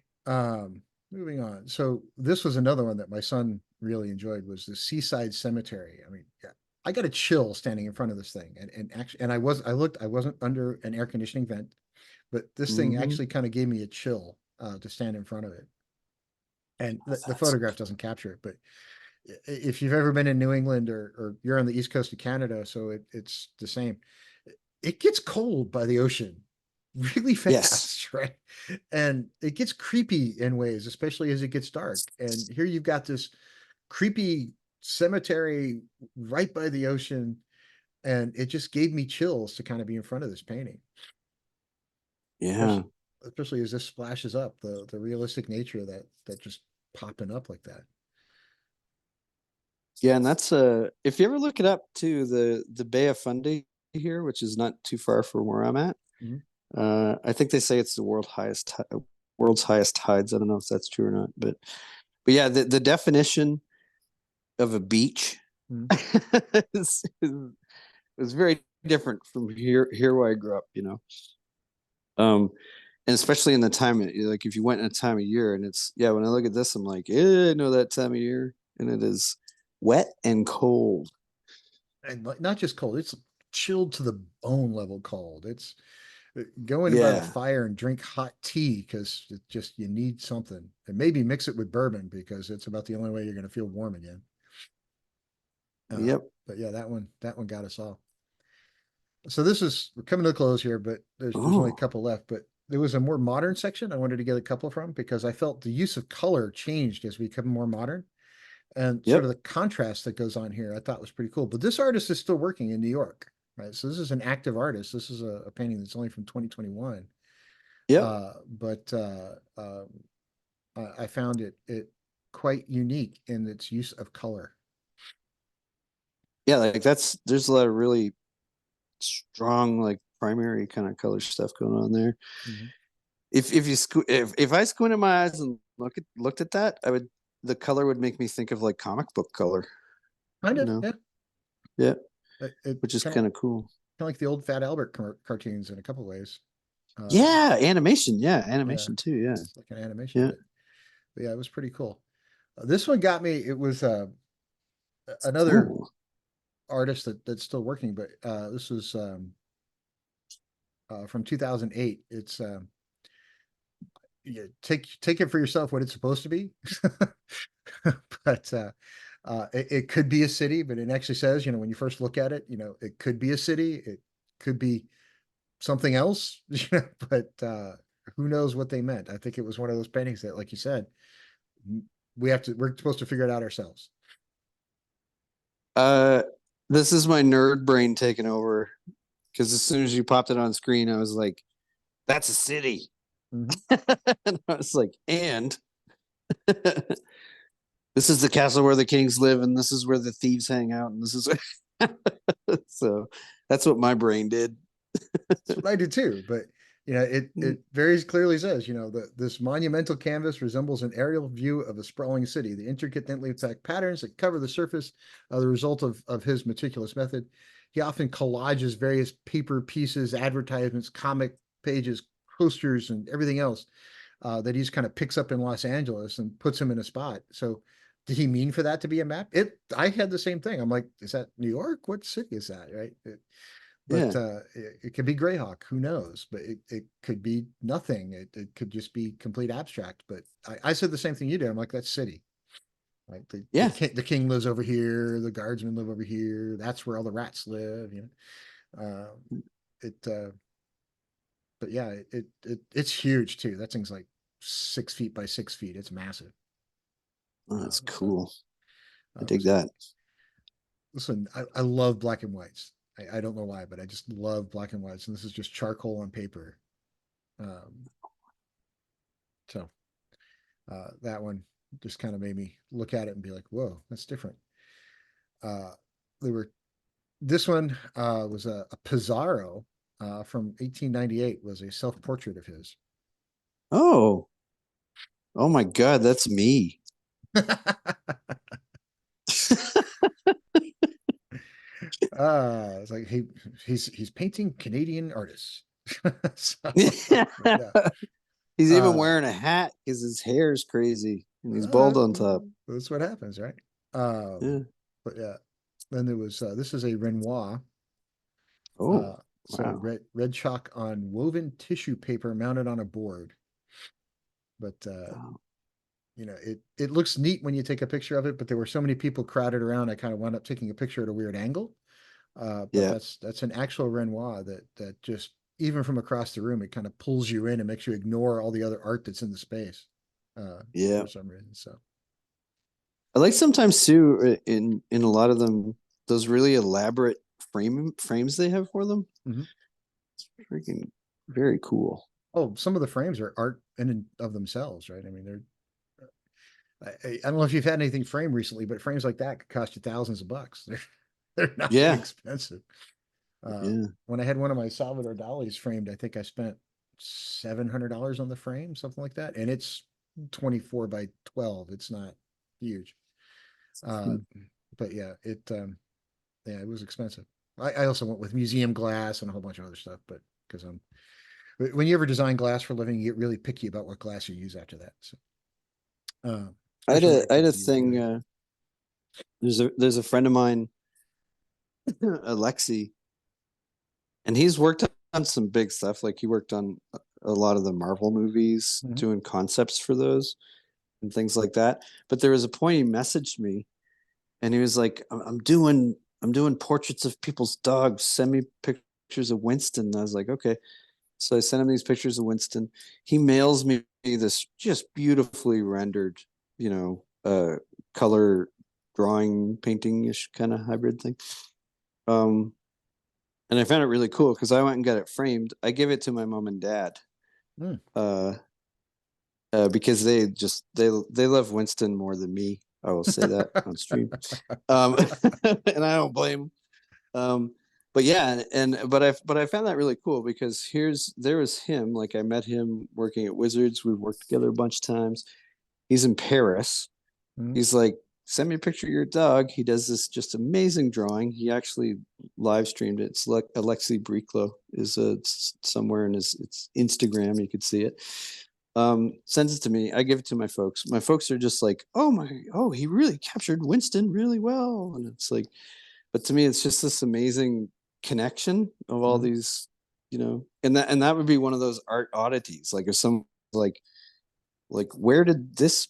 A: moving on. So this was another one that my son really enjoyed, was the Seaside Cemetery. I mean, yeah, I got a chill standing in front of this thing, and actually, and I wasn't under an air conditioning vent, but this thing
B: Mm-hmm.
A: actually kind of gave me a chill to stand in front of it. And the
B: That's
A: photograph doesn't capture it, but if you've ever been in New England, or you're on the east coast of Canada, so it's the same. It gets cold by the ocean really
B: yes.
A: fast, right? And it gets creepy in ways, especially as it gets dark. And here you've got this creepy cemetery right by the ocean, and it just gave me chills to kind of be in front of this painting,
B: Yeah.
A: especially especially as this splashes up the realistic nature of that just popping up like that.
B: Yeah, and that's if you ever look it up to the Bay of Fundy here, which is not too far from where I'm at.
A: Mhm.
B: I think they say it's the world's highest tides. I don't know if that's true or not, but yeah, the definition of a beach
A: Mhm.
B: is very different from here where I grew up. Um, and especially in the time, like if you went in a time of year, and it's yeah. When I look at this, I'm like, yeah, I know that time of year, and it is wet and cold.
A: And like, not just cold, it's chilled to the bone level cold. It's go in by the
B: Yeah.
A: fire and drink hot tea, because it just you need something, and maybe mix it with bourbon, because it's about the only way you're going to feel warm again. uh,
B: Yep.
A: but yeah, that one got us all. So this is, we're coming to a close here, but there's only a
B: Oh.
A: couple left. But there was a more modern section I wanted to get a couple from, because I felt the use of color changed as we become more modern, and sort of
B: Yep.
A: the contrast that goes on here I thought was pretty cool. But this artist is still working in New York, right? So this is an active artist. This is a painting that's only from 2021.
B: Yep.
A: But I found it quite unique in its use of color.
B: Yeah. Like there's a lot of really strong like primary kind of color stuff going on there.
A: Mhm.
B: If I squinted my eyes and looked at that, I would the color would make me think of like comic book color,
A: Kind
B: you
A: of,
B: know.
A: yeah.
B: Yeah,
A: It
B: which is
A: kind of
B: kind of cool.
A: like the old Fat Albert cartoons in a couple ways. Um,
B: Yeah, animation. Yeah,
A: yeah,
B: animation too. Yeah.
A: it's like an animation,
B: Yeah.
A: but yeah, it was pretty cool. This one got me. It was another
B: Ooh.
A: artist that's still working, but this was from 2008. It's yeah, take it for yourself what it's supposed to be. But it could be a city, but it actually says, when you first look at it, it could be a city, it could be something else, but who knows what they meant. I think it was one of those paintings that, like you said, we're supposed to figure it out ourselves.
B: Uh, this is my nerd brain taking over because as soon as you popped it on screen, I was like, "That's a city,"
A: Mhm.
B: and I was like, "And this is the castle where the kings live, and this is where the thieves hang out, and this is." So that's what my brain did.
A: That's what I do too. But it very clearly says, this monumental canvas resembles an aerial view of a sprawling city. The intricate, thinly packed patterns that cover the surface are the result of his meticulous method. He often collages various paper pieces, advertisements, comic pages, posters, and everything else that he's kind of picks up in Los Angeles and puts him in a spot. So did he mean for that to be a map? I had the same thing. I'm like, is that New York? What city is that? Right. But
B: Yeah,
A: it could be Greyhawk, who knows? But it could be nothing. It could just be complete abstract. But I said the same thing you did. I'm like, that's city. Like
B: yeah,
A: the king lives over here, the guardsmen live over here. That's where all the rats live. It but yeah, it's huge too. That thing's like 6 feet by 6 feet. It's massive.
B: oh, that's
A: So
B: cool. I dig
A: listen,
B: that.
A: listen, I love black and whites. I don't know why, but I just love black and whites. And this is just charcoal on paper. Um, so that one just kind of made me look at it and be like, whoa, that's different. Uh, there were this one was a Pizarro from 1898 was a self-portrait of his.
B: Oh, oh my God, that's me.
A: It's like he's painting Canadian artists. So, yeah.
B: He's even
A: Uh,
B: wearing a hat because his hair is crazy and he's
A: uh,
B: bald on top.
A: that's what happens, right?
B: Yeah.
A: But yeah, then there was this is a Renoir.
B: Oh,
A: So
B: wow.
A: red chalk on woven tissue paper mounted on a board. But
B: Oh,
A: it looks neat when you take a picture of it, but there were so many people crowded around, I kind of wound up taking a picture at a weird angle. But
B: yeah,
A: that's an actual Renoir that just even from across the room, it kind of pulls you in and makes you ignore all the other art that's in the space
B: yeah.
A: for some reason. So
B: I like sometimes too in a lot of them those really elaborate frames they have for them.
A: mhm.
B: It's freaking very cool.
A: Oh, some of the frames are art in of themselves, right? I mean, they're I don't know if you've had anything framed recently, but frames like that could cost you thousands of bucks. They're not
B: Yeah,
A: inexpensive. Uh,
B: yeah.
A: when I had one of my Salvador Dali's framed, I think I spent $700 on the frame, something like that, and it's 24 by 12. It's not huge. Uh,
B: Hmm.
A: but yeah, it was expensive. I also went with museum glass and a whole bunch of other stuff, but because when you ever design glass for a living, you get really picky about what glass you use after that. So, especially when it
B: I had
A: comes
B: a
A: to used
B: thing.
A: goods.
B: There's a friend of mine, Alexi, and he's worked on some big stuff. Like he worked on a lot of the Marvel movies,
A: Mhm.
B: doing concepts for those and things like that. But there was a point he messaged me, and he was like, I'm doing portraits of people's dogs. Send me pictures of Winston." And I was like, "Okay." So I sent him these pictures of Winston. He mails me this just beautifully rendered, color drawing painting ish kind of hybrid thing. Um, and I found it really cool because I went and got it framed. I give it to my mom and dad,
A: Mm.
B: uh, because they love Winston more than me. I will say that on stream, and I don't blame them. But yeah, but I found that really cool because there was him. Like I met him working at Wizards. We've worked together a bunch of times. He's in Paris.
A: Mhm.
B: He's like, send me a picture of your dog. He does this just amazing drawing. He actually live streamed it. It's like Alexi Briclo is somewhere in his it's Instagram. You could see it. Sends it to me. I give it to my folks. My folks are just like, oh, he really captured Winston really well. And it's like, but to me, it's just this amazing connection of all
A: Mhm.
B: these, and that would be one of those art oddities. Like if some like where did this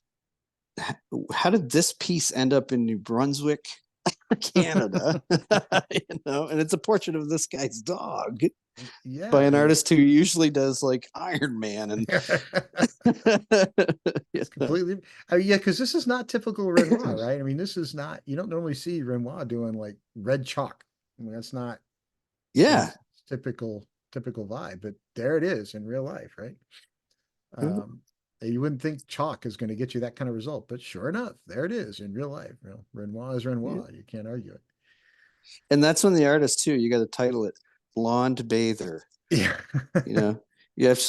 B: how did this piece end up in New Brunswick, Canada? And it's a portrait of this guy's dog by
A: Yeah,
B: an artist who usually does like Iron Man and
A: it's completely. Yeah, because this is not typical Renoir, right? I mean, this is not. You don't normally see Renoir doing like red chalk. I mean, that's not. You know,
B: yeah,
A: typical vibe, but there it is in real life, right?
B: Mhm.
A: Um, you wouldn't think chalk is going to get you that kind of result, but sure enough, there it is in real life. You know, Renoir is
B: Yeah.
A: Renoir. You can't argue it.
B: And that's when the artist too, you got to title it Blonde Bather.
A: Yeah.
B: You know, you have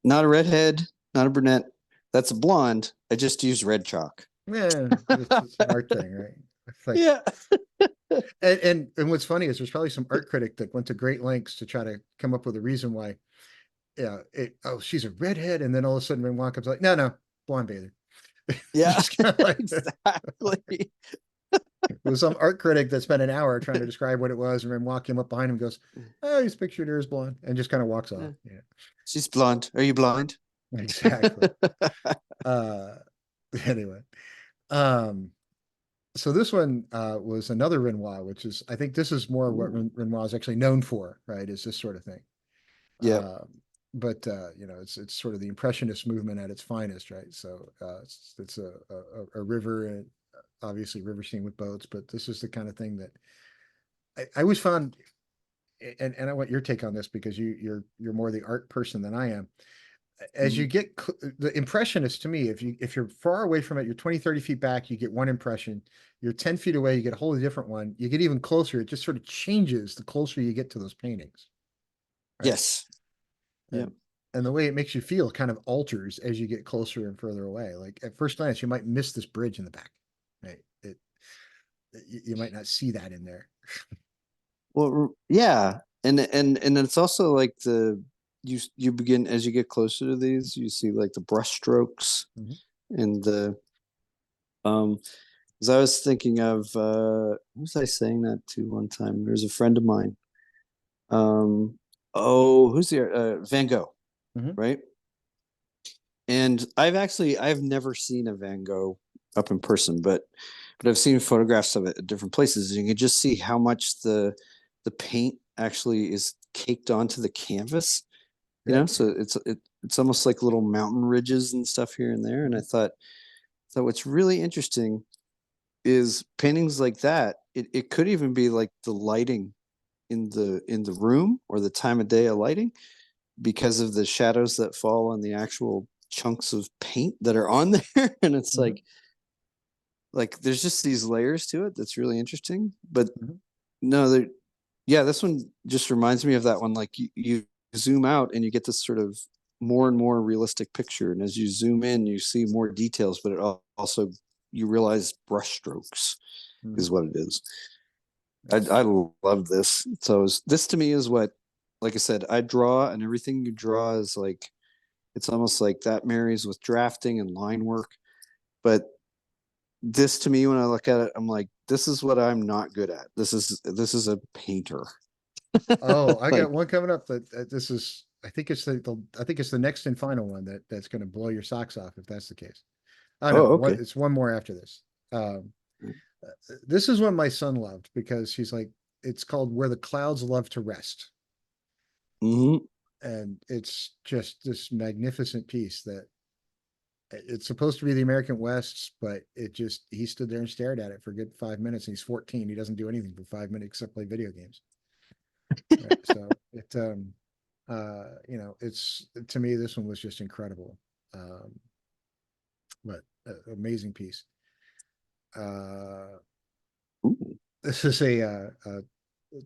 B: not a redhead, not a brunette. That's a blonde. I just used red chalk.
A: Yeah, it's an art thing, right? It's like,
B: Yeah.
A: and what's funny is there's probably some art critic that went to great lengths to try to come up with a reason why, yeah, oh, she's a redhead, and then all of a sudden Renoir comes like, no, blonde bather.
B: Yeah.
A: Just kind of like
B: Exactly.
A: it was some art critic that spent an hour trying to describe what it was, and Renoir came up behind him and goes, oh, he's pictured her as blonde, and just kind of walks off.
B: Yeah.
A: Yeah,
B: She's blonde. Are you blind?
A: exactly. Uh, anyway, um, so this one was another Renoir, which is I think this is more what
B: Ooh.
A: Renoir is actually known for, right? Is this sort of thing.
B: Yep.
A: But you know, it's sort of the impressionist movement at its finest, right? So it's a river, and obviously river scene with boats, but this is the kind of thing that I always found, and I want your take on this because you're more the art person than I am. As you
B: Mhm.
A: get the impressionist to me, if you're far away from it, you're 20, 30 feet back, you get one impression. You're 10 feet away, you get a wholly different one. You get even closer, it just sort of changes the closer you get to those paintings, right?
B: Yes. Yep.
A: And the way it makes you feel kind of alters as you get closer and further away. Like at first glance, you might miss this bridge in the back, right? You might not see that in there.
B: Well, yeah, and it's also like you begin as you get closer to these, you see like the brush strokes
A: Mhm.
B: and the because I was thinking of who was I saying that to one time? There's a friend of mine. Um, oh, who's the Van Gogh,
A: Mhm.
B: right? And I've never seen a Van Gogh up in person, but I've seen photographs of it at different places, and you can just see how much the paint actually is caked onto the canvas. You
A: Yeah.
B: know, so it's almost like little mountain ridges and stuff here and there. And I
A: Mhm.
B: thought what's really interesting is paintings like that. It could even be like the lighting in the room or the time of day of lighting because of the shadows that fall on the actual chunks of paint that are on there. And it's
A: Mhm.
B: like there's just these layers to it that's really interesting. But
A: Mhm.
B: no, there yeah, this one just reminds me of that one. Like you zoom out and you get this sort of more and more realistic picture. And as you zoom in, you see more details, but it also you realize brushstrokes
A: Mhm.
B: is what it is. I,
A: Yeah.
B: I love this. So this to me is what, like I said, I draw, and everything you draw is like it's almost like that marries with drafting and line work. But this to me, when I look at it, I'm like, this is what I'm not good at. This is a painter.
A: Oh, I got
B: Like,
A: one coming up that this is. I think it's I think it's the next and final one that's going to blow your socks off if that's the case. Oh no,
B: oh,
A: what
B: okay.
A: it's one more after this. This is one my son loved because he's like, it's called Where the Clouds Love to Rest.
B: Hmm.
A: And it's just this magnificent piece that it's supposed to be the American West, but it just, he stood there and stared at it for a good 5 minutes. And he's 14. He doesn't do anything for 5 minutes except play video games. Right. So you know, it's to me, this one was just incredible. Um, but amazing piece. Uh, this is a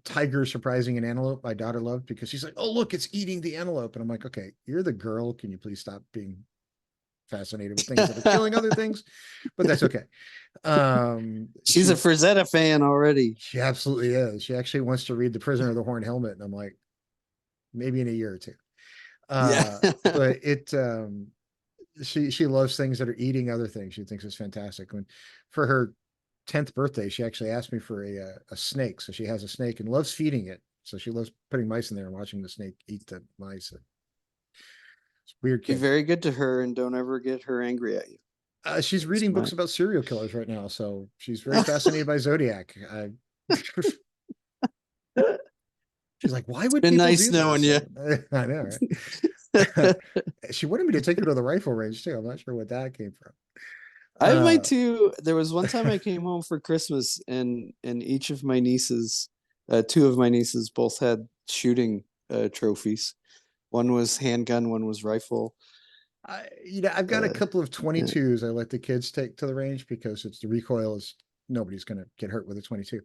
A: tiger surprising an antelope my daughter loved because she's like, oh, look, it's eating the antelope. And I'm like, okay, you're the girl. Can you please stop being fascinated with things that are killing other things? But that's okay.
B: She's a
A: She
B: Frazetta fan already.
A: she absolutely is. She actually wants to read The Prisoner of the Horned Helmet. And I'm like, maybe in a year or two.
B: Yeah.
A: But she loves things that are eating other things. She thinks it's fantastic. When for her 10th birthday, she actually asked me for a snake. So she has a snake and loves feeding it. So she loves putting mice in there and watching the snake eat the mice. It's a weird
B: Be
A: kid.
B: very good to her and don't ever get her angry at you.
A: She's
B: That's
A: reading
B: my
A: books about serial killers right now, so she's very fascinated by Zodiac. She's like, "Why would
B: been
A: people
B: nice
A: do
B: knowing
A: this?"
B: you.
A: I know, right? She wanted me to take her to the rifle range too. I'm not sure what that came from.
B: I have my
A: Uh,
B: two. There was one time I came home for Christmas, and each of my nieces, two of my nieces, both had shooting trophies. One was handgun, one was rifle.
A: I've got a
B: Uh,
A: couple of
B: yeah.
A: 22s I let the kids take to the range because it's the recoil is nobody's going to get hurt with a 22.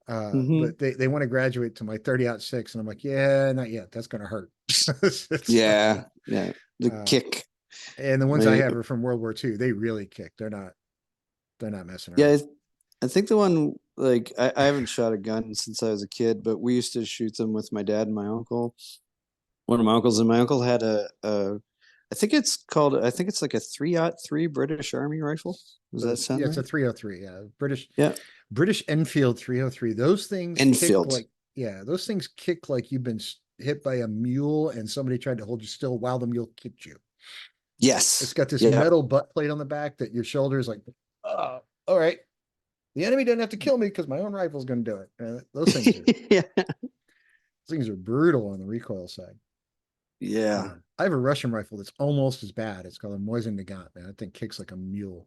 B: Hmm.
A: But they want to graduate to my 30-06, and I'm like, yeah, not yet. That's going to hurt. So,
B: Yeah, yeah. The
A: uh,
B: kick.
A: and the ones I
B: My
A: have are from World War II. They really kick. They're not messing
B: yeah,
A: around.
B: I think the one like I haven't shot a gun since I was a kid, but we used to shoot them with my dad and my uncle. One of my uncles, and my uncle had a I think it's like a 3-03 British Army rifle. Does that sound
A: Yeah, it's a
B: right?
A: 303. Yeah,
B: Yeah.
A: British Enfield 303. Those things kick
B: Enfield.
A: like yeah, those things kick like you've been hit by a mule and somebody tried to hold you still while the mule kicked you. It's
B: Yes.
A: got this
B: Yeah.
A: metal butt plate on the back that your shoulders like, oh, all right. The enemy doesn't have to kill me because my own rifle's going to do it.
B: Yeah.
A: Those things are brutal on the recoil side.
B: Yeah.
A: I have a Russian rifle that's almost as bad. It's called a Mosin Nagant, man. That thing kicks like a mule.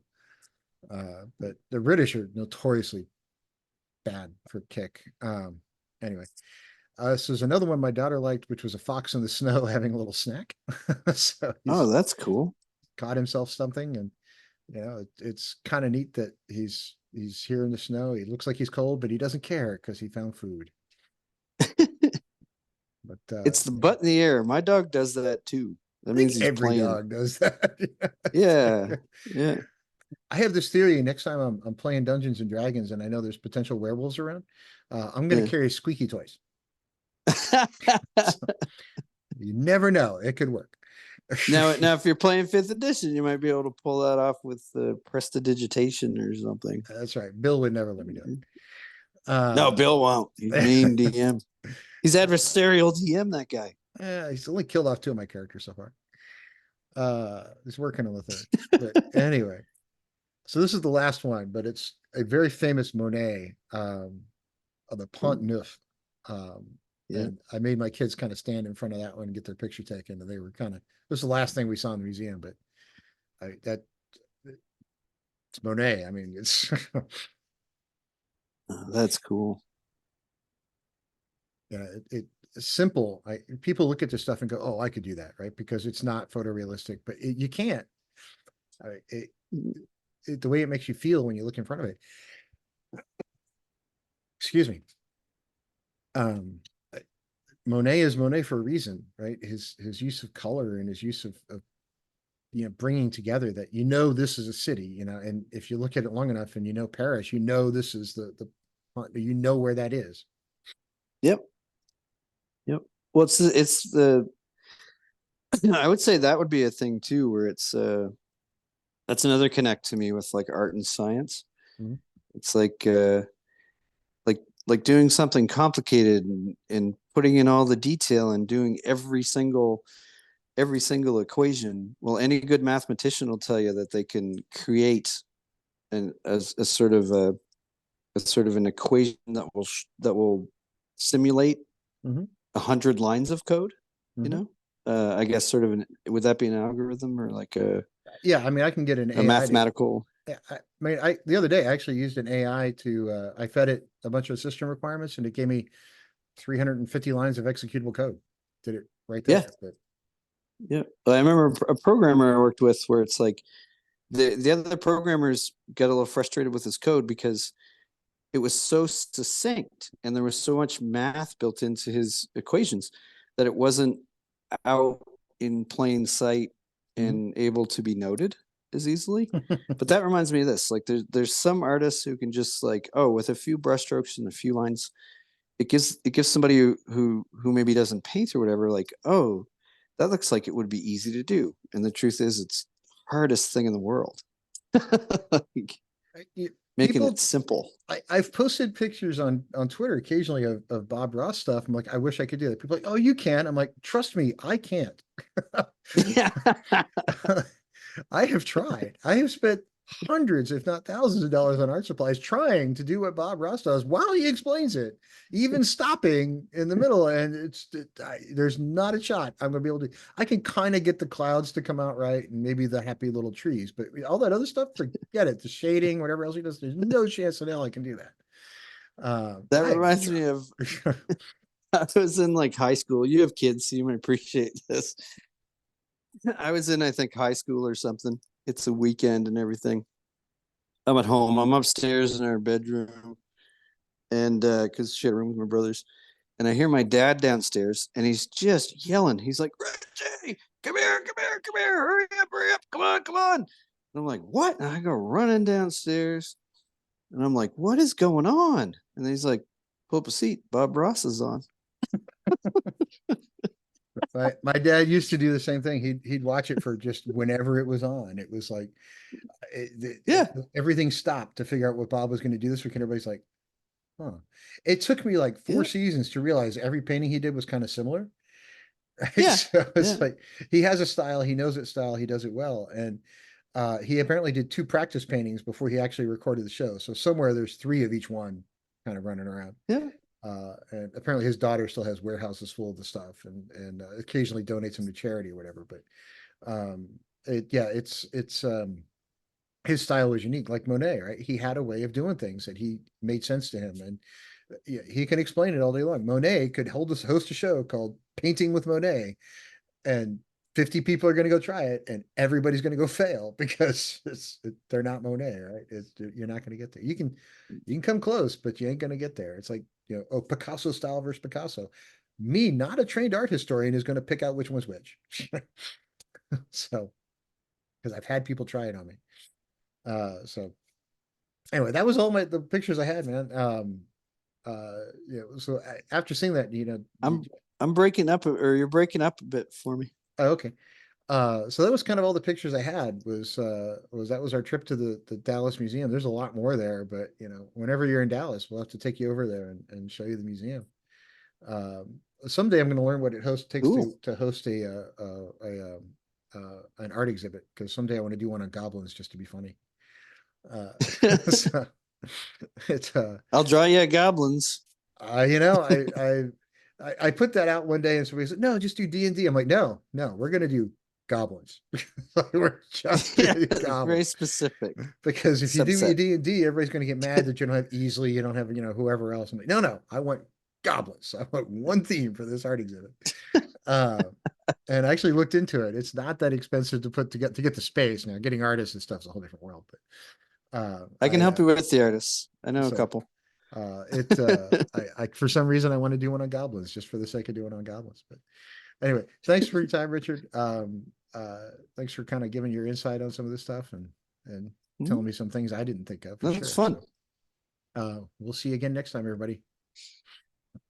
A: But the British are notoriously bad for kick. Anyway, so there's another one my daughter liked, which was a fox in the snow having a little snack. So
B: Oh,
A: he's
B: that's cool.
A: caught himself something, and it's kind of neat that he's here in the snow. He looks like he's cold, but he doesn't care because he found food. But
B: It's the butt in the air. My dog does that too. That
A: I think
B: means he's
A: every
B: playing.
A: dog does that.
B: Yeah. Yeah.
A: I have this theory. Next time I'm playing Dungeons and Dragons, and I know there's potential werewolves around, I'm going to
B: Yeah.
A: carry squeaky toys. So you never know; it could work.
B: Now, if you're playing fifth edition, you might be able to pull that off with prestidigitation or something.
A: That's right. Bill would never let me do it.
B: No, Bill won't. He's mean DM. He's adversarial DM. That guy.
A: He's only killed off 2 of my characters so far. He's working on the third. But anyway, so this is the last one, but it's a very famous Monet of the Pont Neuf. Um,
B: Yeah.
A: and I made my kids kind of stand in front of that one and get their picture taken. And they were kind of, this is the last thing we saw in the museum, but that it's Monet. I mean, it's
B: Oh, that's cool.
A: yeah, it's simple. People look at this stuff and go, "Oh, I could do that," right? Because it's not photorealistic, but you can't. The way it makes you feel when you look in front of it. Excuse me. Um, Monet is Monet for a reason, right? His use of color and his use of bringing together that this is a city, and if you look at it long enough and Paris, this is the where that is.
B: Yep. Yep. Well, it's the I would say that would be a thing too, where it's that's another connect to me with like art and science.
A: Mhm.
B: It's like doing something complicated and putting in all the detail and doing every single equation. Well, any good mathematician will tell you that they can create a sort of an equation that will simulate
A: Mhm.
B: 100 lines of code. You
A: Mhm.
B: know, I guess sort of would that be an algorithm or like
A: Yeah, I mean, I can get an
B: a
A: AI to.
B: mathematical?
A: I mean, the other day I actually used an AI to. I fed it a bunch of system requirements, and it gave me 350 lines of executable code. Did it right
B: Yeah,
A: there. But
B: yeah. I remember a programmer I worked with where it's like the other programmers got a little frustrated with his code because it was so succinct and there was so much math built into his equations that it wasn't out in plain sight
A: Mhm.
B: and able to be noted as easily. But that reminds me of this. Like there's some artists who can just like, oh, with a few brushstrokes and a few lines, it gives somebody who maybe doesn't paint or whatever, like, oh, that looks like it would be easy to do. And the truth is it's hardest thing in the world. Like, making it
A: People,
B: simple.
A: I've posted pictures on Twitter occasionally of Bob Ross stuff. I'm like, I wish I could do that. People are like, oh, you can. I'm like, trust me, I can't.
B: Yeah.
A: I have tried. I have spent hundreds, if not thousands of dollars on art supplies trying to do what Bob Ross does while he explains it, even stopping in the middle. And there's not a shot I'm going to be able to. I can kind of get the clouds to come out right and maybe the happy little trees, but all that other stuff, forget it. The shading, whatever else he does, there's no chance in hell I can do that.
B: That
A: I have
B: reminds me of
A: tried.
B: I was in like high school. You have kids, so you might appreciate this. I was in, I think, high school or something. It's a weekend and everything. I'm at home. I'm upstairs in our bedroom, and because she had a room with my brothers, and I hear my dad downstairs, and he's just yelling. He's like, "Reggie, come here, come here, come here! Hurry up, come on, come on!" And I'm like, "What?" And I go running downstairs, and I'm like, "What is going on?" And he's like, "Pull up a seat. Bob Ross is on."
A: My dad used to do the same thing. He'd watch it for just whenever it was on. It was like
B: Yeah,
A: everything stopped to figure out what Bob was going to do this week, and everybody's like, "Huh." It took me like four
B: yeah,
A: seasons to realize every painting he did was kind of similar. Right?
B: yeah,
A: So it's
B: yeah,
A: like he has a style, he knows it style, he does it well. And he apparently did two practice paintings before he actually recorded the show. So somewhere there's three of each one kind of running around.
B: yeah.
A: And apparently his daughter still has warehouses full of the stuff and occasionally donates them to charity or whatever. But yeah, it's his style was unique, like Monet, right? He had a way of doing things that he made sense to him, and yeah, he can explain it all day long. Monet could host a show called Painting with Monet, and 50 people are going to go try it, and everybody's going to go fail because they're not Monet, right? You're not going to get there. You can come close, but you ain't going to get there. It's like, oh, Picasso style versus Picasso. Me, not a trained art historian, is going to pick out which one's which. So, because I've had people try it on me. So anyway, that was all the pictures I had, man. So after seeing that,
B: I'm I'm breaking up, or you're breaking up a bit for me.
A: oh, okay. So that was kind of all the pictures I had was that was our trip to the Dallas Museum. There's a lot more there, but whenever you're in Dallas, we'll have to take you over there and show you the museum. Someday I'm going to learn what it takes
B: Cool.
A: to host an art exhibit, because someday I want to do one on goblins just to be funny. Uh, so it's
B: I'll draw you goblins.
A: you know, I put that out one day and somebody said, "No, just do D&D." I'm like, "No, no, we're gonna do goblins. We're just
B: Yeah,
A: gonna do
B: it's very
A: goblins."
B: specific
A: Because if you do
B: subset.
A: D&D, everybody's gonna get mad that you don't have Easily, you don't have, whoever else. I'm like, "No, no, I want goblins. I want one theme for this art exhibit." Uh, and I actually looked into it. It's not that expensive to get the space. Now, getting artists and stuff is a whole different world, but
B: I can help you with the artists. I know a
A: so
B: couple.
A: I for some reason I want to do one on goblins just for the sake of doing on goblins. But anyway, thanks for your time, Richard. Thanks for kind of giving your insight on some of this stuff and
B: Mhm.
A: telling me some things I didn't think of for
B: That's
A: sure.
B: fun.
A: So we'll see you again next time, everybody.